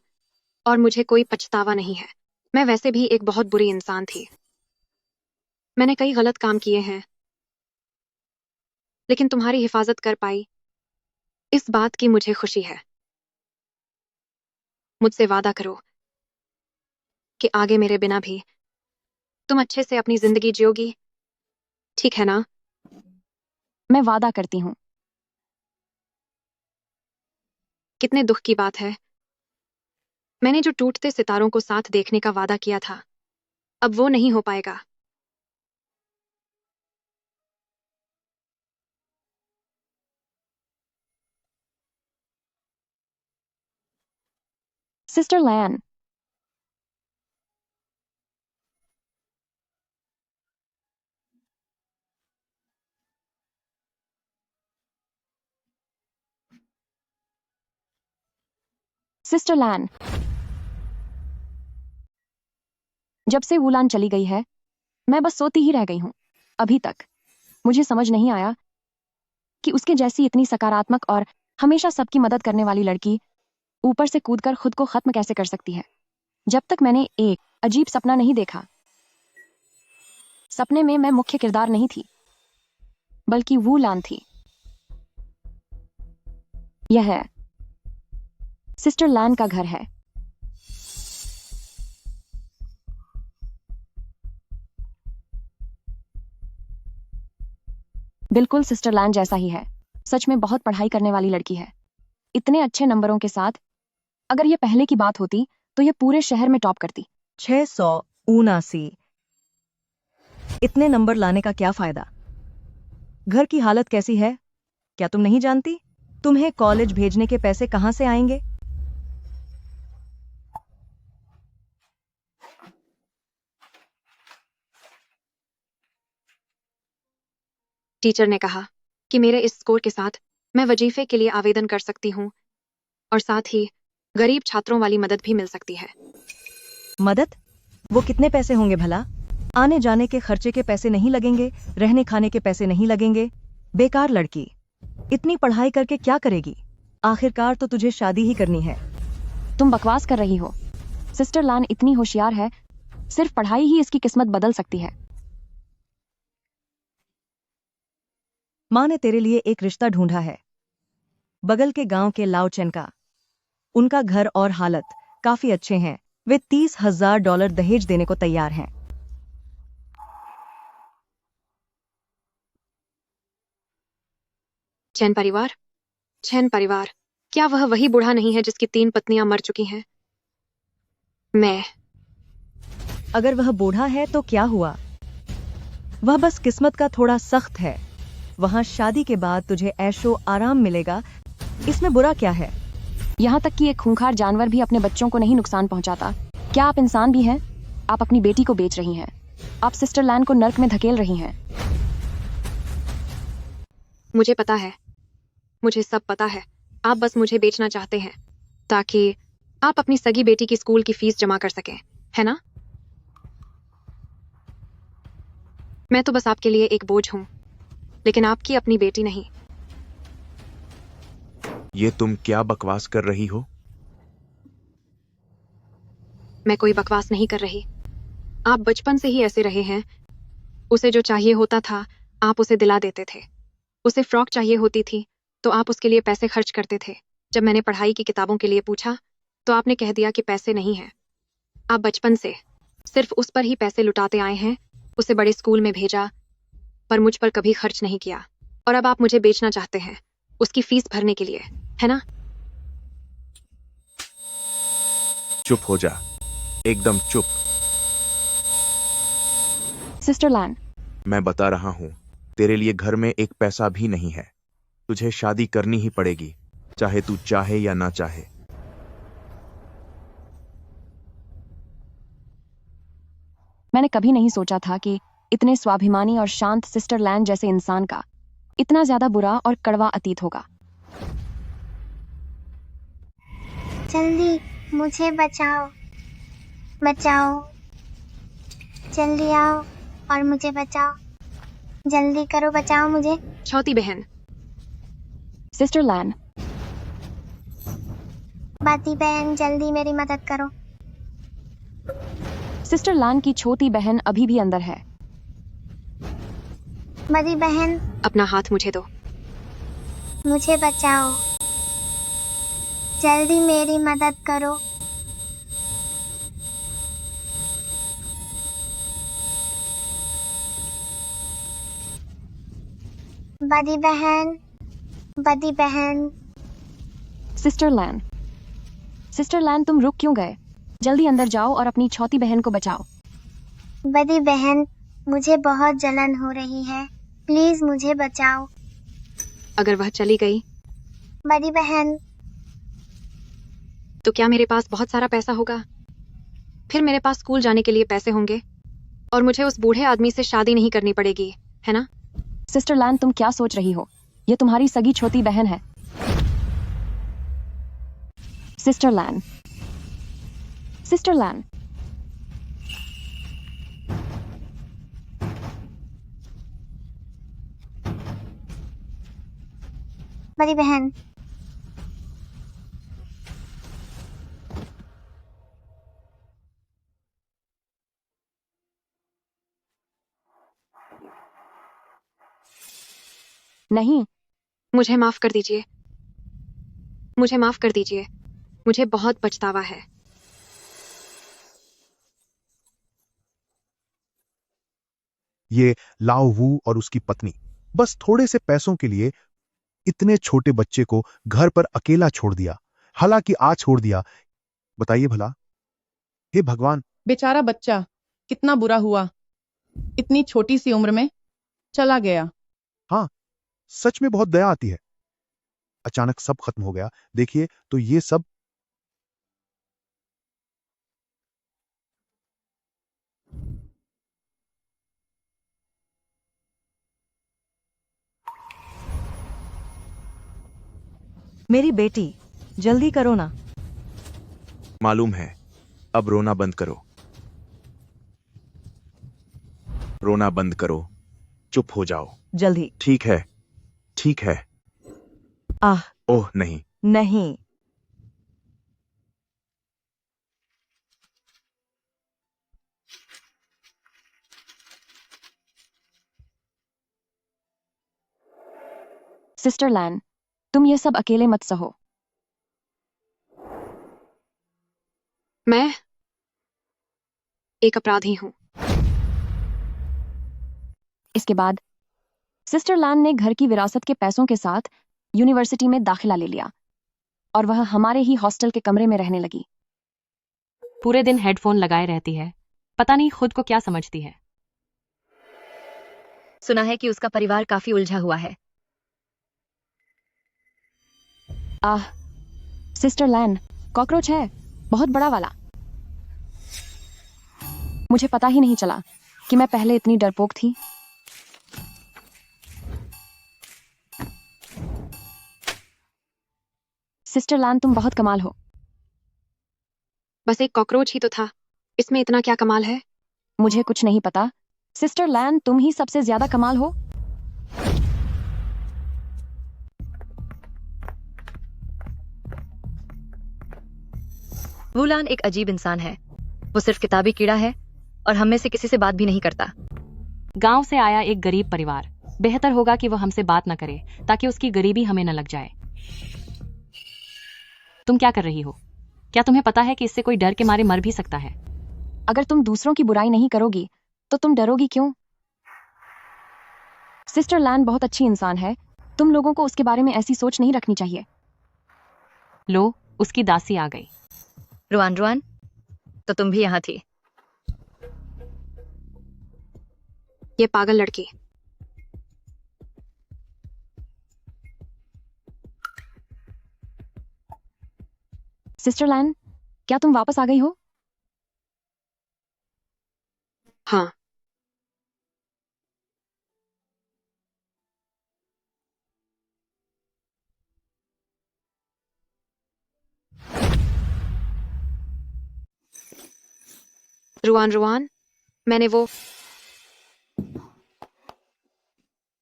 [SPEAKER 8] और मुझे कोई पछतावा नहीं है। मैं वैसे भी एक बहुत बुरी इंसान थी। मैंने कई गलत काम किए हैं, लेकिन तुम्हारी हिफाजत कर पाई, इस बात की मुझे खुशी है। मुझसे वादा करो कि आगे मेरे बिना भी तुम अच्छे से अपनी जिंदगी जियोगी, ठीक है ना?
[SPEAKER 1] मैं वादा करती हूँ।
[SPEAKER 8] कितने दुख की बात है, मैंने जो टूटते सितारों को साथ देखने का वादा किया था, अब वो नहीं हो पाएगा।
[SPEAKER 1] सिस्टर लैन, सिस्टर लैन, जब से वुलान चली गई है मैं बस सोती ही रह गई हूं। अभी तक मुझे समझ नहीं आया कि उसके जैसी इतनी सकारात्मक और हमेशा सबकी मदद करने वाली लड़की ऊपर से कूदकर खुद को खत्म कैसे कर सकती है। जब तक मैंने एक अजीब सपना नहीं देखा। सपने में मैं मुख्य किरदार नहीं थी, बल्कि वुलान थी। यह सिस्टर लैन का घर है। बिल्कुल सिस्टर लैन जैसा ही है। सच में बहुत पढ़ाई करने वाली लड़की है, इतने अच्छे नंबरों के साथ। अगर ये पहले की बात होती तो ये पूरे शहर में टॉप करती।
[SPEAKER 13] 679। इतने नंबर लाने का क्या फायदा? घर की हालत कैसी है, क्या तुम नहीं जानती? तुम्हें कॉलेज भेजने के पैसे कहां से आएंगे?
[SPEAKER 8] टीचर ने कहा कि मेरे इस स्कोर के साथ मैं वजीफे के लिए आवेदन कर सकती हूँ और साथ ही गरीब छात्रों वाली मदद भी मिल सकती है।
[SPEAKER 13] मदद? वो कितने पैसे होंगे भला? आने जाने के खर्चे के पैसे नहीं लगेंगे, रहने खाने के पैसे नहीं लगेंगे। बेकार लड़की, इतनी पढ़ाई करके क्या करेगी? आखिरकार तो तुझे शादी ही करनी है।
[SPEAKER 1] तुम बकवास कर रही हो। सिस्टर लैन इतनी होशियार है, सिर्फ पढ़ाई ही इसकी किस्मत बदल सकती है।
[SPEAKER 13] माँ ने तेरे लिए एक रिश्ता ढूंढा है, बगल के गांव के लाओचेन का। उनका घर और हालत काफी अच्छे हैं। वे $30,000 दहेज देने को तैयार हैं।
[SPEAKER 8] चैन परिवार, क्या वह वही बूढ़ा नहीं है जिसकी 3 पत्नियां मर चुकी हैं?
[SPEAKER 13] अगर वह बूढ़ा है तो क्या हुआ? वह बस किस्मत का थोड़ा सख्त है। वहां शादी के बाद तुझे ऐशो आराम मिलेगा, इसमें बुरा क्या है?
[SPEAKER 1] यहाँ तक कि एक खूंखार जानवर भी अपने बच्चों को नहीं नुकसान पहुंचाता। क्या आप इंसान भी हैं? आप अपनी बेटी को बेच रही हैं। आप सिस्टर लैन को नर्क में धकेल रही हैं।
[SPEAKER 8] मुझे पता है, मुझे सब पता है। आप बस मुझे बेचना चाहते हैं ताकि आप अपनी सगी बेटी की स्कूल की फीस जमा कर सकें, है ना? मैं तो बस आपके लिए एक बोझ हूं, लेकिन आपकी अपनी बेटी नहीं।
[SPEAKER 14] ये तुम क्या बकवास कर रही हो?
[SPEAKER 8] मैं कोई बकवास नहीं कर रही। आप बचपन से ही ऐसे रहे हैं। उसे जो चाहिए होता था आप उसे दिला देते थे। उसे फ्रॉक चाहिए होती थी तो आप उसके लिए पैसे खर्च करते थे। जब मैंने पढ़ाई की किताबों के लिए पूछा तो आपने कह दिया कि पैसे नहीं हैं। आप बचपन से सिर्फ उस पर ही पैसे लुटाते आए हैं। उसे बड़े स्कूल में भेजा पर मुझ पर कभी खर्च नहीं किया। और अब आप मुझे बेचना चाहते हैं उसकी फीस भरने के लिए, है ना?
[SPEAKER 14] चुप हो जा, एकदम चुप।
[SPEAKER 1] सिस्टर लैन,
[SPEAKER 14] मैं बता रहा हूं, तेरे लिए घर में एक पैसा भी नहीं है। तुझे शादी करनी ही पड़ेगी, चाहे तू चाहे या ना चाहे।
[SPEAKER 1] मैंने कभी नहीं सोचा था कि इतने स्वाभिमानी और शांत सिस्टर लैन जैसे इंसान का इतना ज्यादा बुरा और कड़वा अतीत होगा।
[SPEAKER 15] जल्दी मुझे बचाओ, बचाओ, जल्दी आओ और मुझे बचाओ। जल्दी करो, बचाओ मुझे।
[SPEAKER 8] छोटी बहन।
[SPEAKER 1] सिस्टर लैन।
[SPEAKER 15] बाती बहन, जल्दी मेरी मदद करो।
[SPEAKER 1] सिस्टर लैन की छोटी बहन अभी भी अंदर है।
[SPEAKER 15] बड़ी बहन।
[SPEAKER 8] अपना हाथ मुझे दो।
[SPEAKER 15] मुझे बचाओ, जल्दी मेरी मदद करो। बड़ी बहन, बड़ी बहन।
[SPEAKER 1] सिस्टर लैन, सिस्टर लैन तुम रुक क्यों गए? जल्दी अंदर जाओ और अपनी छोटी बहन को बचाओ।
[SPEAKER 15] बड़ी बहन, मुझे बहुत जलन हो रही है, प्लीज मुझे बचाओ।
[SPEAKER 8] अगर वह चली गई
[SPEAKER 15] बड़ी बहन,
[SPEAKER 8] तो क्या मेरे पास बहुत सारा पैसा होगा? फिर मेरे पास स्कूल जाने के लिए पैसे होंगे और मुझे उस बूढ़े आदमी से शादी नहीं करनी पड़ेगी, है ना?
[SPEAKER 1] सिस्टर लैन तुम क्या सोच रही हो? ये तुम्हारी सगी छोटी बहन है। सिस्टर लैन, सिस्टर लैन।
[SPEAKER 15] बड़ी बहन,
[SPEAKER 1] नहीं,
[SPEAKER 8] मुझे माफ कर दीजिए, मुझे माफ कर दीजिए, मुझे बहुत पछतावा है।
[SPEAKER 16] ये लाओ वू और उसकी पत्नी बस थोड़े से पैसों के लिए इतने छोटे बच्चे को घर पर अकेला छोड़ दिया, हालांकि आज छोड़ दिया। बताइए भला, हे भगवान।
[SPEAKER 17] बेचारा बच्चा कितना बुरा हुआ, इतनी छोटी सी उम्र में चला गया।
[SPEAKER 16] हाँ, सच में बहुत दया आती है। अचानक सब खत्म हो गया। देखिए तो ये सब
[SPEAKER 13] मेरी बेटी, जल्दी करो ना।
[SPEAKER 14] मालूम है, अब रोना बंद करो, रोना बंद करो, चुप हो जाओ।
[SPEAKER 13] जल्दी।
[SPEAKER 14] ठीक है, ठीक है।
[SPEAKER 13] आह,
[SPEAKER 14] ओह नहीं,
[SPEAKER 13] नहीं।
[SPEAKER 1] सिस्टर लैन, तुम ये सब अकेले मत सहो।
[SPEAKER 8] मैं एक अपराधी हूं।
[SPEAKER 1] इसके बाद सिस्टर लैन ने घर की विरासत के पैसों के साथ यूनिवर्सिटी में दाखिला ले लिया और वह हमारे ही हॉस्टल के कमरे में रहने लगी।
[SPEAKER 18] पूरे दिन हेडफोन लगाए रहती है, पता नहीं खुद को क्या समझती है।
[SPEAKER 12] सुना है कि उसका परिवार काफी उलझा हुआ है।
[SPEAKER 1] आह, सिस्टर लैन, कॉकरोच है, बहुत बड़ा वाला। मुझे पता ही नहीं चला कि मैं पहले इतनी डरपोक थी। सिस्टर लैन, तुम बहुत कमाल हो।
[SPEAKER 8] बस एक कॉकरोच ही तो था, इसमें इतना क्या कमाल है?
[SPEAKER 1] मुझे कुछ नहीं पता। सिस्टर लैन, तुम ही सबसे ज्यादा कमाल हो।
[SPEAKER 12] वुलान एक अजीब इंसान है। वो सिर्फ किताबी कीड़ा है और हम में से किसी से बात भी नहीं करता।
[SPEAKER 18] गांव से आया एक गरीब परिवार, बेहतर होगा कि वो हमसे बात न करे ताकि उसकी गरीबी हमें न लग जाए। तुम क्या कर रही हो? क्या तुम्हें पता है कि इससे कोई डर के मारे मर भी सकता है?
[SPEAKER 1] अगर तुम दूसरों की बुराई नहीं करोगी तो तुम डरोगी क्यों? सिस्टर लैन बहुत अच्छी इंसान है, तुम लोगों को उसके बारे में ऐसी सोच नहीं रखनी चाहिए।
[SPEAKER 18] लो, उसकी दासी आ गई।
[SPEAKER 12] रुआन, रुआन, तो तुम भी यहाँ थी।
[SPEAKER 8] ये पागल लड़की।
[SPEAKER 1] सिस्टर लैन, क्या तुम वापस आ गई हो?
[SPEAKER 8] हाँ। रुआन, रुआन, मैंने वो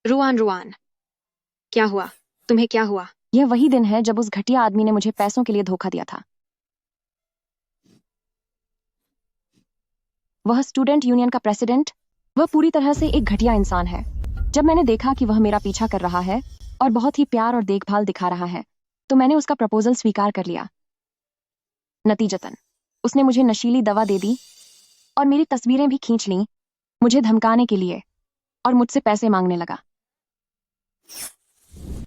[SPEAKER 8] रुआन, रुआन, क्या हुआ? तुम्हें क्या हुआ?
[SPEAKER 1] यह वही दिन है जब उस घटिया आदमी ने मुझे पैसों के लिए धोखा दिया था। वह स्टूडेंट यूनियन का प्रेसिडेंट, वह पूरी तरह से एक घटिया इंसान है। जब मैंने देखा कि वह मेरा पीछा कर रहा है और बहुत ही प्यार और देखभाल दिखा रहा है, तो मैंने उसका प्रपोजल स्वीकार कर लिया। नतीजतन उसने मुझे नशीली दवा दे दी और मेरी तस्वीरें भी खींच लीं, मुझे धमकाने के लिए, और मुझसे पैसे मांगने लगा।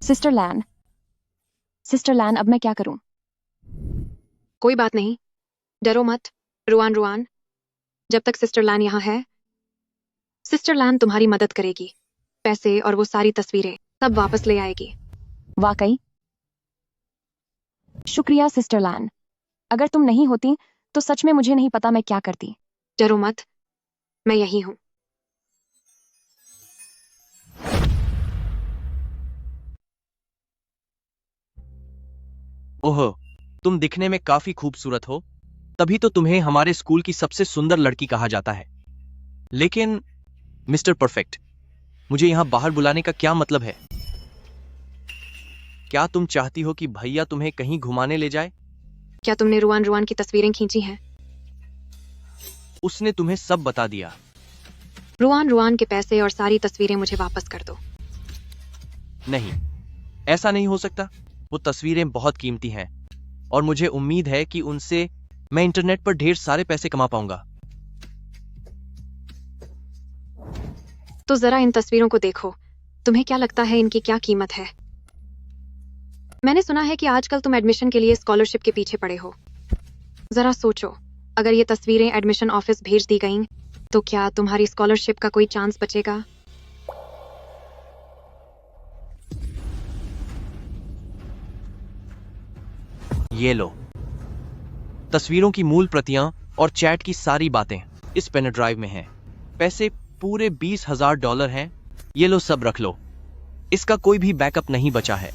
[SPEAKER 1] सिस्टर लैन, अब मैं क्या करूं?
[SPEAKER 8] कोई बात नहीं, डरो मत रुआन। जब तक सिस्टर लैन यहाँ है, सिस्टर लैन तुम्हारी मदद करेगी। पैसे और वो सारी तस्वीरें सब वापस ले आएगी।
[SPEAKER 1] वाकई? शुक्रिया सिस्टर लैन। अगर तुम नहीं होती तो सच में मुझे नहीं पता मैं क्या करती।
[SPEAKER 8] डरो मत, मैं यही हूं।
[SPEAKER 19] ओह, तुम दिखने में काफी खूबसूरत हो, तभी तो तुम्हें हमारे स्कूल की सबसे सुंदर लड़की कहा जाता है। लेकिन मिस्टर परफेक्ट, मुझे यहां बाहर बुलाने का क्या मतलब है? क्या तुम चाहती हो कि भैया तुम्हें कहीं घुमाने ले जाए?
[SPEAKER 8] क्या तुमने रुआन की तस्वीरें खींची हैं?
[SPEAKER 19] उसने तुम्हें सब बता दिया।
[SPEAKER 8] रुआन के पैसे और सारी तस्वीरें मुझे वापस कर दो।
[SPEAKER 19] नहीं, ऐसा नहीं हो सकता। वो तस्वीरें बहुत कीमती हैं और मुझे उम्मीद है कि उनसे मैं इंटरनेट पर ढेर सारे पैसे कमा पाऊंगा।
[SPEAKER 8] तो जरा इन तस्वीरों को देखो, तुम्हें क्या लगता है इनकी क्या कीमत है? मैंने सुना है कि आजकल तुम एडमिशन के लिए स्कॉलरशिप के पीछे पड़े हो। जरा सोचो, अगर ये तस्वीरें एडमिशन ऑफिस भेज दी गईं, तो क्या तुम्हारी स्कॉलरशिप का कोई चांस बचेगा?
[SPEAKER 19] ये लो, तस्वीरों की मूल प्रतियां और चैट की सारी बातें इस पेन ड्राइव में हैं। पैसे पूरे $20,000 हैं। ये लो, सब रख लो। इसका कोई भी बैकअप नहीं बचा है।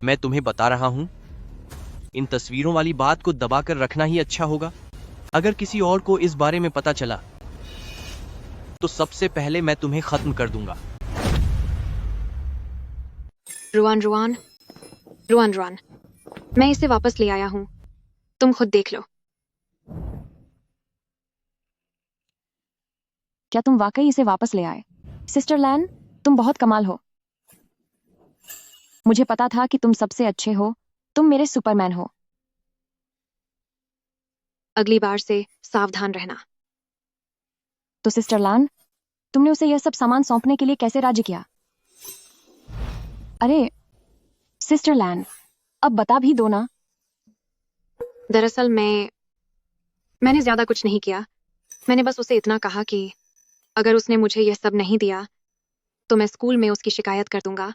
[SPEAKER 19] मैं तुम्हें बता रहा हूं, इन तस्वीरों वाली बात को दबाकर रखना ही अच्छा होगा। अगर किसी और को इस बारे में पता चला तो सबसे पहले मैं तुम्हें खत्म कर दूंगा।
[SPEAKER 8] रुआन, मैं इसे वापस ले आया हूं, तुम खुद देख लो।
[SPEAKER 1] क्या तुम वाकई इसे वापस ले आए? सिस्टर लैन, तुम बहुत कमाल हो। मुझे पता था कि तुम सबसे अच्छे हो, तुम मेरे सुपरमैन हो।
[SPEAKER 8] अगली बार से सावधान रहना।
[SPEAKER 1] तो सिस्टर लैन, तुमने उसे यह सब सामान सौंपने के लिए कैसे राजी किया? अरे सिस्टर लैन, अब बता भी दो ना।
[SPEAKER 8] दरअसल मैंने ज्यादा कुछ नहीं किया। मैंने बस उसे इतना कहा कि अगर उसने मुझे यह सब नहीं दिया तो मैं स्कूल में उसकी शिकायत कर दूंगा,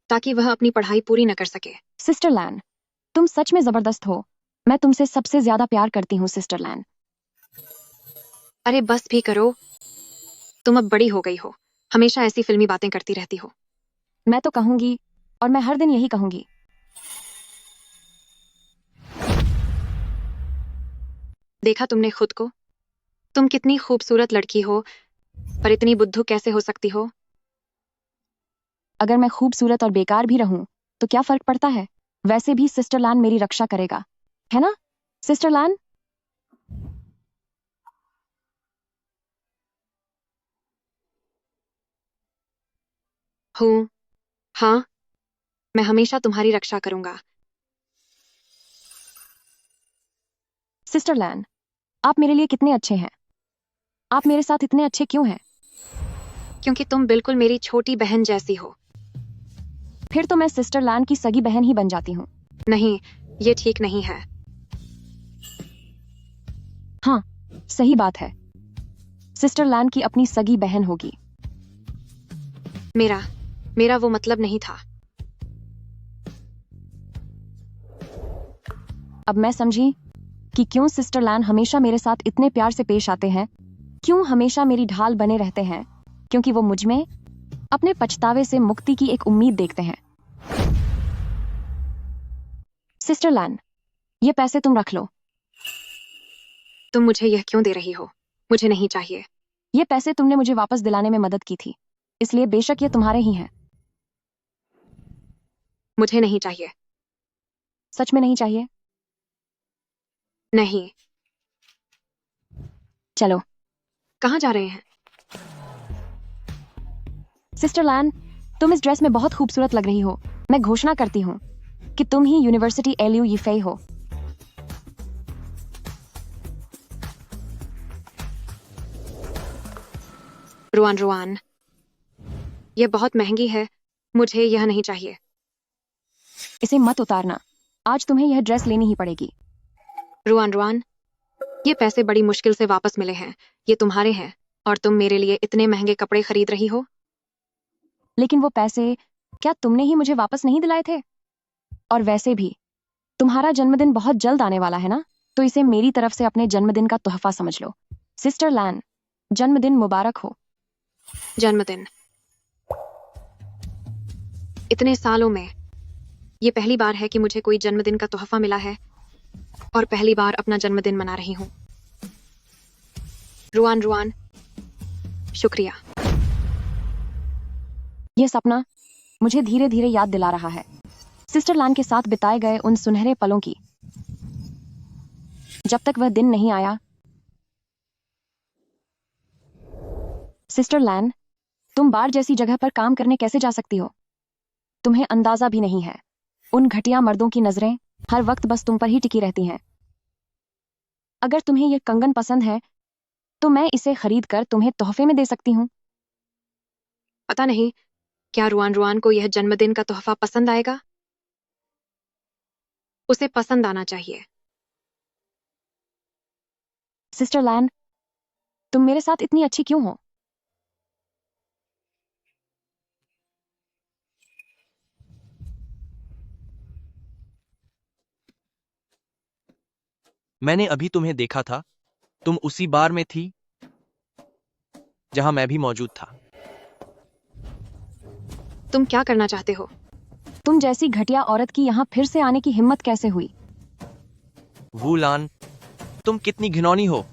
[SPEAKER 8] ताकि वह अपनी पढ़ाई पूरी न कर सके।
[SPEAKER 1] सिस्टर लैन, तुम सच में जबरदस्त हो। मैं तुमसे सबसे ज्यादा प्यार करती हूँ सिस्टर लैन।
[SPEAKER 8] अरे बस भी करो, तुम अब बड़ी हो गई हो, हमेशा ऐसी फिल्मी बातें करती रहती हो।
[SPEAKER 1] मैं तो कहूंगी, और मैं हर दिन यही कहूंगी।
[SPEAKER 8] देखा तुमने खुद को? तुम कितनी खूबसूरत लड़की हो, पर इतनी बुद्धू कैसे हो सकती हो?
[SPEAKER 1] अगर मैं खूबसूरत और बेकार भी रहूं तो क्या फर्क पड़ता है? वैसे भी सिस्टर लैन मेरी रक्षा करेगा, है ना सिस्टर लैन?
[SPEAKER 8] हूँ, हाँ, मैं हमेशा तुम्हारी रक्षा करूंगा।
[SPEAKER 1] सिस्टर लैन, आप मेरे लिए कितने अच्छे हैं। आप मेरे साथ इतने अच्छे क्यों हैं?
[SPEAKER 8] क्योंकि तुम बिल्कुल मेरी छोटी बहन जैसी हो।
[SPEAKER 1] फिर तो मैं सिस्टर लैन की सगी बहन ही बन जाती हूँ।
[SPEAKER 8] नहीं, ये ठीक नहीं है।
[SPEAKER 1] हाँ, सही बात है। सिस्टर लैन की अपनी सगी बहन होगी।
[SPEAKER 8] मेरा वो मतलब नहीं था।
[SPEAKER 1] अब मैं समझी कि क्यों सिस्टर लैन हमेशा मेरे साथ इतने प्यार से पेश आते हैं, क्यों हमेशा मेरी ढाल बने रहते हैं, क्योंकि वो मुझ में अपने पछतावे से मुक्ति की एक उम्मीद देखते हैं। सिस्टर लैन, ये पैसे तुम रख लो।
[SPEAKER 8] तुम मुझे यह क्यों दे रही हो? मुझे नहीं चाहिए।
[SPEAKER 1] ये पैसे तुमने मुझे वापस दिलाने में मदद की थी, इसलिए बेशक ये तुम्हारे ही हैं।
[SPEAKER 8] मुझे नहीं चाहिए।
[SPEAKER 1] सच में नहीं चाहिए?
[SPEAKER 8] नहीं।
[SPEAKER 1] चलो।
[SPEAKER 8] कहाँ जा रहे हैं?
[SPEAKER 1] सिस्टर लैन, तुम इस ड्रेस में बहुत खूबसूरत लग रही हो। मैं घोषणा करती हूँ कि तुम ही यूनिवर्सिटी एलयू यीफेई हो।
[SPEAKER 8] रुआन, यह बहुत महंगी है, मुझे यह नहीं चाहिए।
[SPEAKER 1] इसे मत उतारना, आज तुम्हें यह ड्रेस लेनी ही पड़ेगी।
[SPEAKER 8] रुआन, ये पैसे बड़ी मुश्किल से वापस मिले हैं, ये तुम्हारे हैं और तुम मेरे लिए इतने महंगे कपड़े खरीद रही हो।
[SPEAKER 1] लेकिन वो पैसे क्या तुमने ही मुझे वापस नहीं दिलाए थे? और वैसे भी तुम्हारा जन्मदिन बहुत जल्द आने वाला है ना, तो इसे मेरी तरफ से अपने जन्मदिन का तोहफा समझ लो। सिस्टर लैन, जन्मदिन मुबारक हो।
[SPEAKER 8] जन्मदिन, इतने सालों में ये पहली बार है कि मुझे कोई जन्मदिन का तोहफा मिला है और पहली बार अपना जन्मदिन मना रही हूँ। रुआन, शुक्रिया।
[SPEAKER 1] यह सपना मुझे धीरे धीरे याद दिला रहा है सिस्टर लैन के साथ बिताए गए उन सुनहरे पलों की, जब तक वह दिन नहीं आया। सिस्टर लैन, तुम बार जैसी जगह पर काम करने कैसे जा सकती हो? तुम्हें अंदाजा भी नहीं है, उन घटिया मर्दों की नजरें हर वक्त बस तुम पर ही टिकी रहती हैं। अगर तुम्हें यह कंगन पसंद है तो मैं इसे खरीद कर तुम्हें तोहफे में दे सकती हूँ।
[SPEAKER 8] पता नहीं क्या रुआन को यह जन्मदिन का तोहफा पसंद आएगा। उसे पसंद आना चाहिए।
[SPEAKER 1] सिस्टर लैन, तुम मेरे साथ इतनी अच्छी क्यों हो?
[SPEAKER 19] मैंने अभी तुम्हें देखा था, तुम उसी बार में थी जहां मैं भी मौजूद था।
[SPEAKER 8] तुम क्या करना चाहते हो?
[SPEAKER 1] तुम जैसी घटिया औरत की यहाँ फिर से आने की हिम्मत कैसे हुई?
[SPEAKER 19] वू लान, तुम कितनी घिनौनी हो।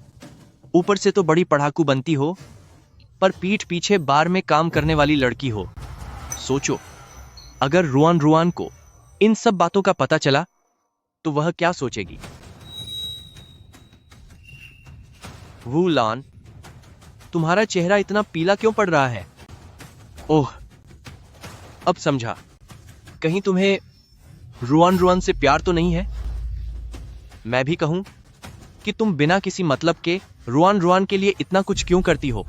[SPEAKER 19] ऊपर से तो बड़ी पढ़ाकू बनती हो, पर पीठ पीछे बार में काम करने वाली लड़की हो। सोचो, अगर रुआन को इन सब बातों का पता चला तो वह क्या सोचेगी। वू लान, तुम्हारा चेहरा इतना पीला क्यों पड़ रहा है? ओह, अब समझा। कहीं तुम्हें रुआन से प्यार तो नहीं है? मैं भी कहूं कि तुम बिना किसी मतलब के रुआन के लिए इतना कुछ क्यों करती हो।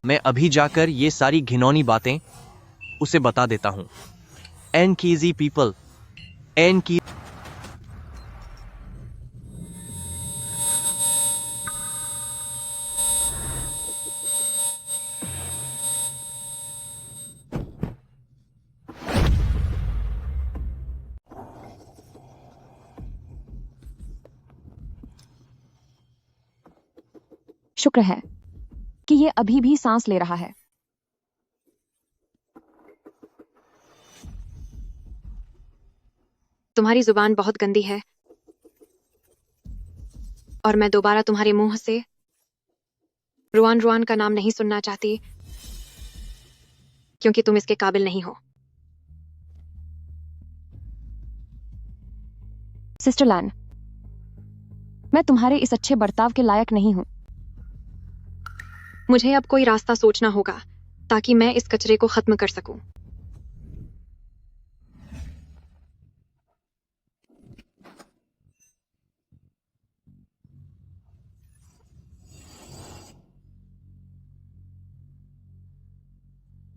[SPEAKER 19] मैं अभी जाकर ये सारी घिनौनी बातें उसे बता देता हूं। एन कीजी पीपल, एन की
[SPEAKER 1] शुक्र है कि ये अभी भी सांस ले रहा है।
[SPEAKER 8] तुम्हारी जुबान बहुत गंदी है और मैं दोबारा तुम्हारे मुंह से रुआन का नाम नहीं सुनना चाहती, क्योंकि तुम इसके काबिल नहीं हो।
[SPEAKER 1] सिस्टर लैन, मैं तुम्हारे इस अच्छे बर्ताव के लायक नहीं हूं।
[SPEAKER 8] मुझे अब कोई रास्ता सोचना होगा ताकि मैं इस कचरे को खत्म कर सकूं।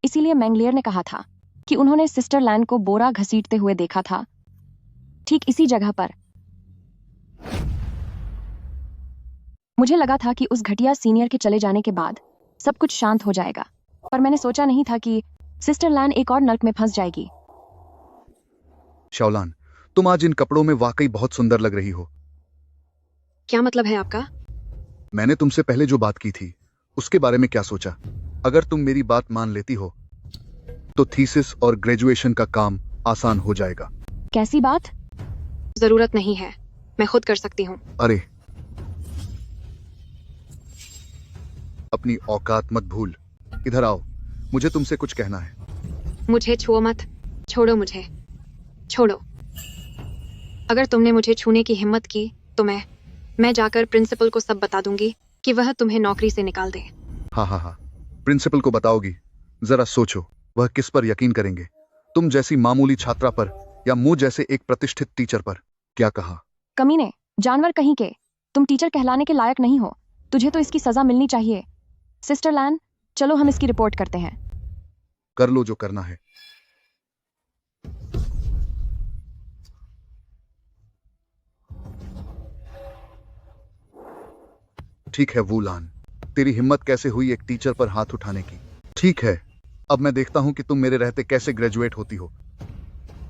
[SPEAKER 1] इसीलिए मैंगलियर ने कहा था कि उन्होंने सिस्टर लैन को बोरा घसीटते हुए देखा था, ठीक इसी जगह पर। मुझे लगा था कि उस घटिया सीनियर के चले जाने के बाद सब कुछ शांत हो जाएगा, पर मैंने सोचा नहीं था कि सिस्टर लैन एक और नर्क में फंस जाएगी।
[SPEAKER 16] शाओलान, तुम आज इन कपड़ों में वाकई बहुत सुंदर लग रही हो।
[SPEAKER 8] क्या मतलब है आपका?
[SPEAKER 16] मैंने तुमसे पहले जो बात की थी उसके बारे में क्या सोचा? अगर तुम मेरी बात मान लेती हो तो थीसिस और ग्रेजुएशन का काम आसान हो जाएगा।
[SPEAKER 1] कैसी बात?
[SPEAKER 8] जरूरत नहीं है, मैं खुद कर सकती हूँ।
[SPEAKER 16] अरे, अपनी औकात मत भूल। इधर आओ, मुझे तुमसे कुछ कहना है।
[SPEAKER 8] मुझे छुओ मत, छोड़ो मुझे, छोड़ो। अगर तुमने मुझे छूने की हिम्मत की तो मैं जाकर प्रिंसिपल को सब बता दूंगी कि वह तुम्हें नौकरी से निकाल दे।
[SPEAKER 16] हाँ, प्रिंसिपल को बताओगी
[SPEAKER 20] जरा सोचो, वह किस पर यकीन करेंगे, तुम जैसी मामूली छात्रा पर या मुझ जैसे एक प्रतिष्ठित टीचर पर? क्या कहा?
[SPEAKER 1] कमीने, जानवर कहीं के, तुम टीचर कहलाने के लायक नहीं हो, तुझे तो इसकी सजा मिलनी चाहिए। सिस्टर लैन, चलो हम इसकी रिपोर्ट करते हैं।
[SPEAKER 20] कर लो जो करना है। ठीक है वूलान, तेरी हिम्मत कैसे हुई एक टीचर पर हाथ उठाने की? ठीक है, अब मैं देखता हूं कि तुम मेरे रहते कैसे ग्रेजुएट होती हो।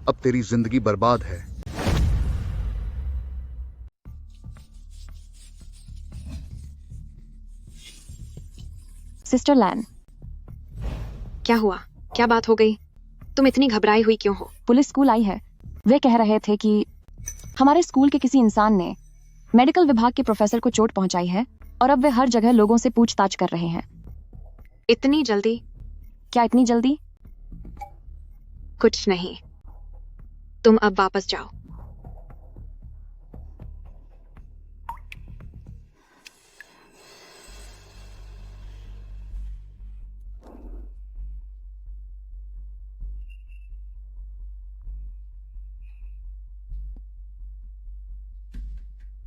[SPEAKER 20] अब तेरी जिंदगी बर्बाद है।
[SPEAKER 1] सिस्टर लैन,
[SPEAKER 8] क्या हुआ? क्या बात हो गई? तुम इतनी घबराई हुई क्यों हो?
[SPEAKER 1] पुलिस स्कूल आई है। वे कह रहे थे कि हमारे स्कूल के किसी इंसान ने मेडिकल विभाग के प्रोफेसर को चोट पहुंचाई है और अब वे हर जगह लोगों से पूछताछ कर रहे हैं।
[SPEAKER 8] इतनी जल्दी?
[SPEAKER 1] क्या इतनी जल्दी?
[SPEAKER 8] कुछ नहीं, तुम अब वापस जाओ।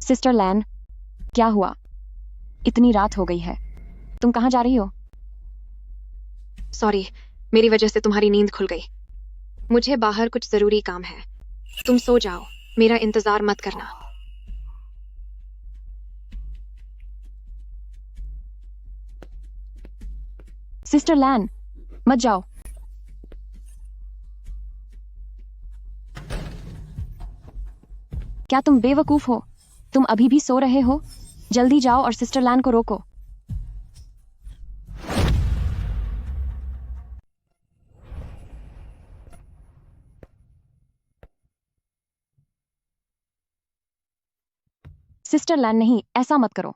[SPEAKER 1] सिस्टर लैन, क्या हुआ? इतनी रात हो गई है, तुम कहाँ जा रही हो?
[SPEAKER 8] सॉरी, मेरी वजह से तुम्हारी नींद खुल गई। मुझे बाहर कुछ जरूरी काम है। तुम सो जाओ, मेरा इंतजार मत करना।
[SPEAKER 1] सिस्टर लैन, मत जाओ। क्या तुम बेवकूफ हो? तुम अभी भी सो रहे हो? जल्दी जाओ और सिस्टर लैन को रोको। सिस्टर लैन, नहीं, ऐसा मत करो।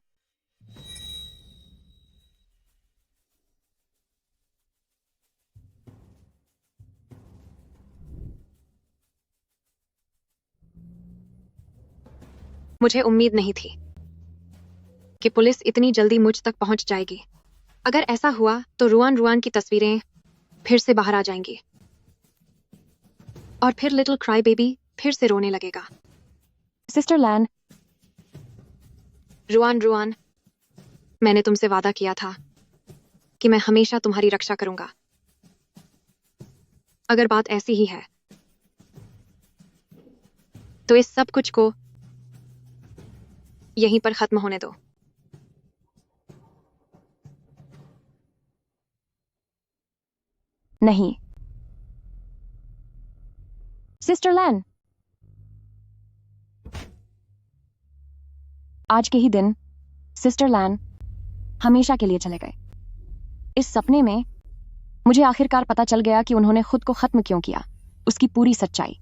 [SPEAKER 8] मुझे उम्मीद नहीं थी कि पुलिस इतनी जल्दी मुझ तक पहुंच जाएगी। अगर ऐसा हुआ तो रुआन की तस्वीरें फिर से बाहर आ जाएंगी और फिर लिटिल क्राई बेबी फिर से रोने लगेगा।
[SPEAKER 1] सिस्टर लैन,
[SPEAKER 8] रुआन, मैंने तुमसे वादा किया था कि मैं हमेशा तुम्हारी रक्षा करूंगा। अगर बात ऐसी ही है तो इस सब कुछ को यहीं पर खत्म होने दो।
[SPEAKER 1] नहीं। सिस्टर लैन, आज के ही दिन सिस्टर लैन हमेशा के लिए चले गए। इस सपने में मुझे आखिरकार पता चल गया कि उन्होंने खुद को खत्म क्यों किया, उसकी पूरी सच्चाई।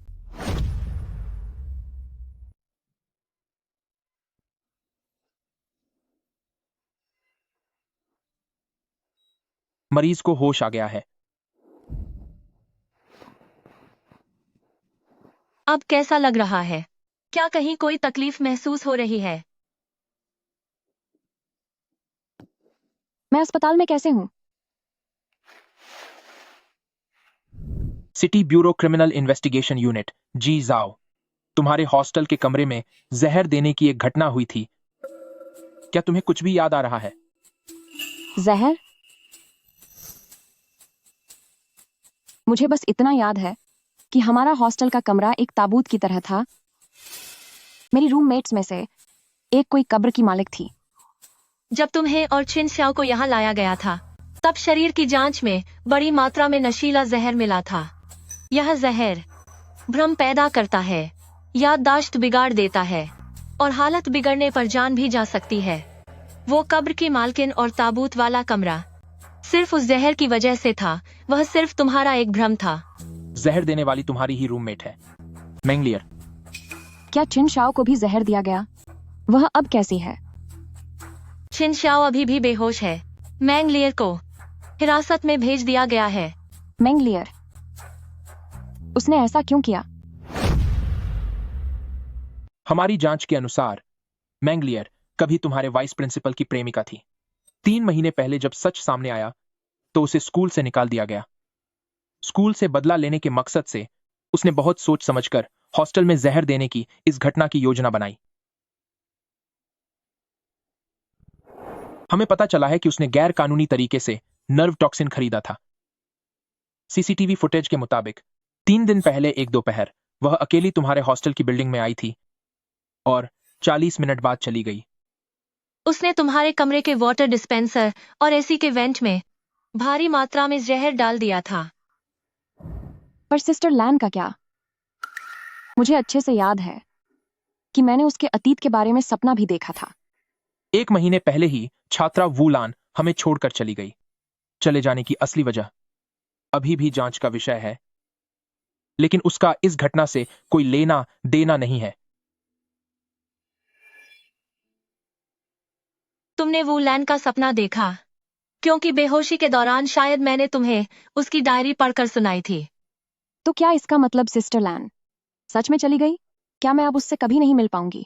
[SPEAKER 11] मरीज को होश आ गया है।
[SPEAKER 4] अब कैसा लग रहा है? क्या कहीं कोई तकलीफ महसूस हो रही है?
[SPEAKER 1] मैं अस्पताल में कैसे हूं?
[SPEAKER 11] City bureau criminal investigation unit, जी जाओ। तुम्हारे हॉस्टल के कमरे में जहर देने की एक घटना हुई थी। क्या तुम्हें कुछ भी याद आ रहा है?
[SPEAKER 1] जहर? मुझे बस इतना याद है कि हमारा हॉस्टल का कमरा एक ताबूत की तरह था। मेरी रूममेट्स में से एक कोई कब्र की मालिक थी।
[SPEAKER 4] जब तुम्हें और छिन श्याओ को यहाँ लाया गया था, तब शरीर की जांच में बड़ी मात्रा में नशीला जहर मिला था। यह जहर भ्रम पैदा करता है, याददाश्त बिगाड़ देता है और हालत बिगड़ने पर जान भी जा सकती है। वो कब्र की मालकिन और ताबूत वाला कमरा सिर्फ उस जहर की वजह से था। वह सिर्फ तुम्हारा एक भ्रम था।
[SPEAKER 11] जहर देने वाली तुम्हारी ही रूममेट है, मैंगलियर।
[SPEAKER 1] क्या छिन शाओ को भी जहर दिया गया? वह अब कैसी है?
[SPEAKER 4] छिन श्याओ अभी भी बेहोश है। मैंगलियर को हिरासत में भेज दिया गया है।
[SPEAKER 1] मैंगलियर? उसने ऐसा क्यों किया?
[SPEAKER 11] हमारी जांच के अनुसार मैंगलियर कभी तुम्हारे वाइस प्रिंसिपल की प्रेमिका थी। 3 महीने पहले जब सच सामने आया तो उसे स्कूल से निकाल दिया गया। स्कूल से बदला लेने के मकसद से उसने बहुत सोच समझकर हॉस्टल में जहर देने की इस घटना की योजना बनाई। हमें पता चला है कि उसने गैर कानूनी तरीके से नर्व टॉक्सिन खरीदा था। सीसीटीवी फुटेज के मुताबिक 3 दिन पहले एक दोपहर वह अकेली तुम्हारे हॉस्टल की बिल्डिंग में आई थी और 40 मिनट बाद चली गई।
[SPEAKER 4] उसने तुम्हारे कमरे के वाटर डिस्पेंसर और एसी के वेंट में भारी मात्रा में जहर डाल दिया था।
[SPEAKER 1] पर सिस्टर लैन का क्या? मुझे अच्छे से याद है कि मैंने उसके अतीत के बारे में सपना भी देखा था।
[SPEAKER 11] 1 महीने पहले ही छात्रा वूलान हमें छोड़कर चली गई। चले जाने की असली वजह अभी भी जांच का विषय है, लेकिन उसका इस घटना से कोई लेना देना नहीं है।
[SPEAKER 4] तुमने वूलान का सपना देखा क्योंकि बेहोशी के दौरान शायद मैंने तुम्हें उसकी डायरी पढ़कर सुनाई थी।
[SPEAKER 1] तो क्या इसका मतलब सिस्टर लैन सच में चली गई? क्या मैं अब उससे कभी नहीं मिल पाऊंगी?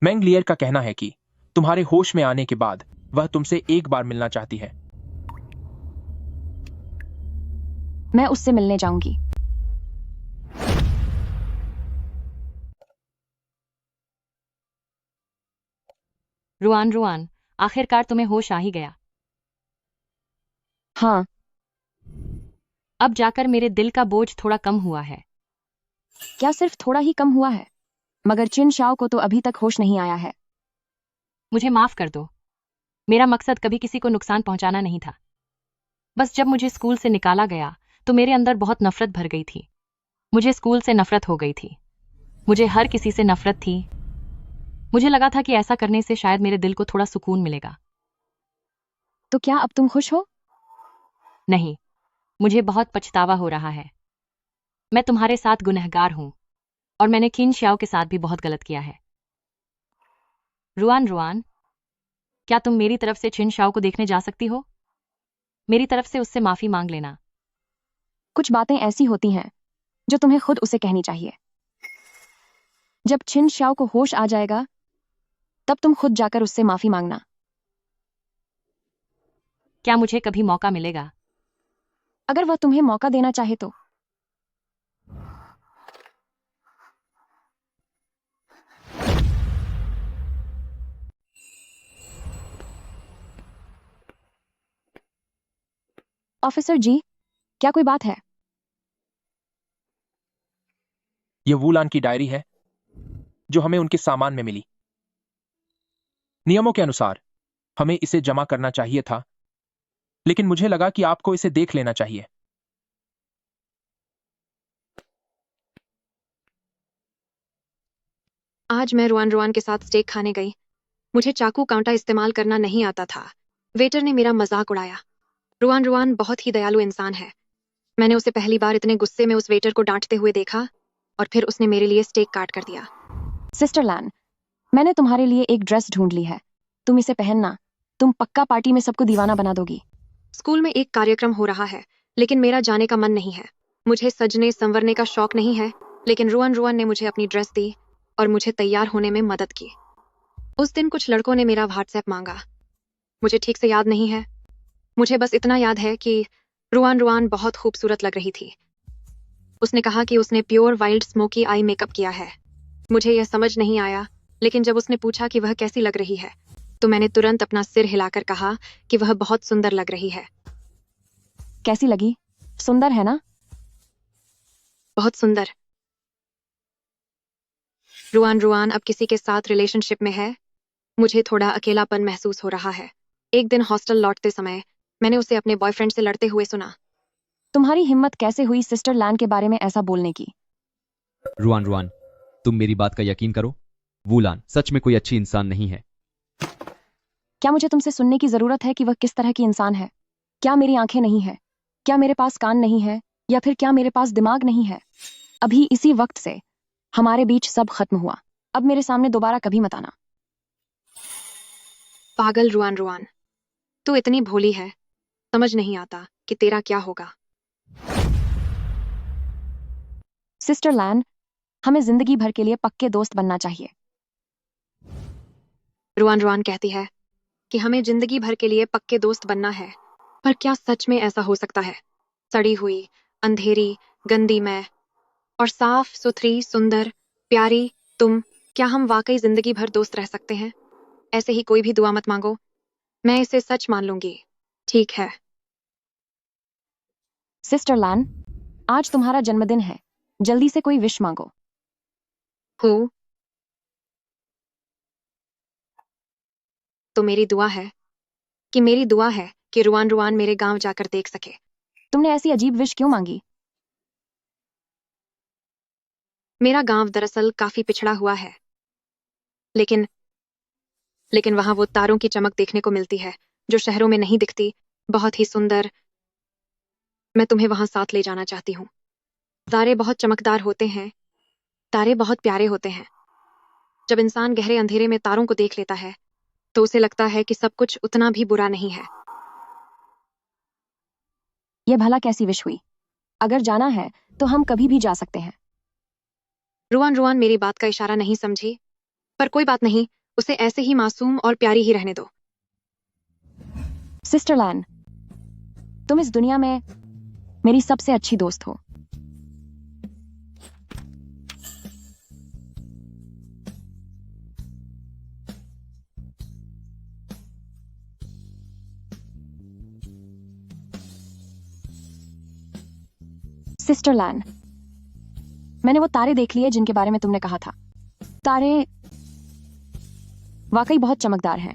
[SPEAKER 11] मैंगलियर का कहना है कि तुम्हारे होश में आने के बाद वह तुमसे एक बार मिलना चाहती है।
[SPEAKER 1] मैं उससे मिलने जाऊंगी।
[SPEAKER 18] रुआन रुआन, आखिरकार तुम्हें होश आ ही गया।
[SPEAKER 1] हाँ,
[SPEAKER 18] अब जाकर मेरे दिल का बोझ थोड़ा कम हुआ है।
[SPEAKER 1] क्या सिर्फ थोड़ा ही कम हुआ है? मगर चिन शाओ को तो अभी तक होश नहीं आया है।
[SPEAKER 18] मुझे माफ कर दो। मेरा मकसद कभी किसी को नुकसान पहुंचाना नहीं था। बस जब मुझे स्कूल से निकाला गया तो मेरे अंदर बहुत नफरत भर गई थी। मुझे स्कूल से नफरत हो गई थी। मुझे हर किसी से नफरत थी। मुझे लगा था कि ऐसा करने से शायद मेरे दिल को थोड़ा सुकून मिलेगा।
[SPEAKER 1] तो क्या अब तुम खुश हो?
[SPEAKER 18] नहीं, मुझे बहुत पछतावा हो रहा है। मैं तुम्हारे साथ गुनहगार हूं और मैंने किन शाओ के साथ भी बहुत गलत किया है। रुआन रुआन, क्या तुम मेरी तरफ से चिन शाओ को देखने जा सकती हो? मेरी तरफ से उससे माफी मांग लेना।
[SPEAKER 1] कुछ बातें ऐसी होती हैं जो तुम्हें खुद उसे कहनी चाहिए। जब चिन शाओ को होश आ जाएगा तब तुम खुद जाकर उससे माफी मांगना।
[SPEAKER 18] क्या मुझे कभी मौका मिलेगा?
[SPEAKER 1] अगर वह तुम्हें मौका देना चाहे तो। ऑफिसर जी, क्या कोई बात है?
[SPEAKER 11] यह वूलान की डायरी है जो हमें उनके सामान में मिली। नियमों के अनुसार हमें इसे जमा करना चाहिए था, लेकिन मुझे लगा कि आपको इसे देख लेना चाहिए।
[SPEAKER 8] आज मैं रुआन रुआन के साथ स्टेक खाने गई। मुझे चाकू कांटा इस्तेमाल करना नहीं आता था। वेटर ने मेरा मजाक उड़ाया। रुआन रुआन बहुत ही दयालु इंसान है। मैंने उसे पहली बार इतने गुस्से में उस वेटर को डांटते हुए देखा और फिर उसने मेरे लिए स्टेक काट कर दिया।
[SPEAKER 1] सिस्टर लैन, मैंने तुम्हारे लिए एक ड्रेस ढूंढ ली है। तुम इसे पहनना। तुम पक्का पार्टी में सबको दीवाना बना दोगी।
[SPEAKER 8] स्कूल में एक कार्यक्रम हो रहा है, लेकिन मेरा जाने का मन नहीं है। मुझे सजने संवरने का शौक नहीं है, लेकिन रुआन रुआन ने मुझे अपनी ड्रेस दी और मुझे तैयार होने में मदद की। उस दिन कुछ लड़कों ने मेरा व्हाट्सएप मांगा। मुझे ठीक से याद नहीं है। मुझे बस इतना याद है कि रुआन रुआन बहुत खूबसूरत लग रही थी। उसने कहा कि उसने pure wild smoky eye makeup किया है। मुझे यह समझ नहीं आया, लेकिन जब उसने पूछा कि वह कैसी लग रही है तो मैंने तुरंत अपना सिर हिलाकर कहा कि वह बहुत सुंदर लग रही है।
[SPEAKER 1] कैसी लगी? सुंदर है ना?
[SPEAKER 8] बहुत सुंदर। रुआन रुआन अब किसी के साथ रिलेशनशिप में है। मुझे थोड़ा अकेलापन महसूस हो रहा है। एक दिन हॉस्टल लौटते समय मैंने उसे अपने बॉयफ्रेंड से लड़ते हुए सुना।
[SPEAKER 1] तुम्हारी हिम्मत कैसे हुई सिस्टर लैन के बारे में ऐसा बोलने की?
[SPEAKER 21] रुआन रुआन, तुम मेरी बात का यकीन करो। वूलान सच में कोई अच्छी इंसान नहीं है।
[SPEAKER 1] क्या मुझे तुमसे सुनने की जरूरत है कि वह किस तरह की इंसान है? क्या मेरी आंखें नहीं है? क्या मेरे पास कान नहीं है? या फिर क्या मेरे पास दिमाग नहीं है? अभी इसी वक्त से हमारे बीच सब खत्म हुआ। अब मेरे सामने दोबारा कभी मत आना।
[SPEAKER 8] पागल रुआन रुआन, तू इतनी भोली है, समझ नहीं आता कि तेरा क्या होगा।
[SPEAKER 1] सिस्टर लैन, हमें जिंदगी भर के लिए पक्के दोस्त बनना चाहिए।
[SPEAKER 8] रुआन रुआन कहती है कि हमें जिंदगी भर के लिए पक्के दोस्त बनना है, पर क्या सच में ऐसा हो सकता है? सड़ी हुई, अंधेरी, गंदी मैं और साफ सुथरी, सुंदर, प्यारी तुम, क्या हम वाकई जिंदगी भर दोस्त रह सकते हैं? ऐसे ही कोई भी दुआ मत मांगो, मैं इसे सच मान लूंगी। ठीक है।
[SPEAKER 1] सिस्टर लैन, आज तुम्हारा जन्मदिन है, जल्दी से कोई विश मांगो।
[SPEAKER 8] हो तो मेरी दुआ है कि रुआन रुआन मेरे गांव जाकर देख सके।
[SPEAKER 1] तुमने ऐसी अजीब विश क्यों मांगी?
[SPEAKER 8] मेरा गांव दरअसल काफी पिछड़ा हुआ है, लेकिन वहां वो तारों की चमक देखने को मिलती है जो शहरों में नहीं दिखती, बहुत ही सुंदर। मैं तुम्हें वहां साथ ले जाना चाहती हूँ। तारे बहुत चमकदार होते हैं, तारे बहुत प्यारे होते हैं। जब इंसान गहरे अंधेरे में तारों को देख लेता है तो उसे लगता है कि सब कुछ उतना भी बुरा नहीं है।
[SPEAKER 1] ये भला कैसी विश हुई? अगर जाना है तो हम कभी भी जा सकते हैं।
[SPEAKER 8] रुआन रुआन मेरी बात का इशारा नहीं समझी, पर कोई बात नहीं, उसे ऐसे ही मासूम और प्यारी ही रहने दो।
[SPEAKER 1] सिस्टर लैन, तुम इस दुनिया में मेरी सबसे अच्छी दोस्त हो। सिस्टर लैन, मैंने वो तारे देख लिए जिनके बारे में तुमने कहा था। तारे वाकई बहुत चमकदार हैं।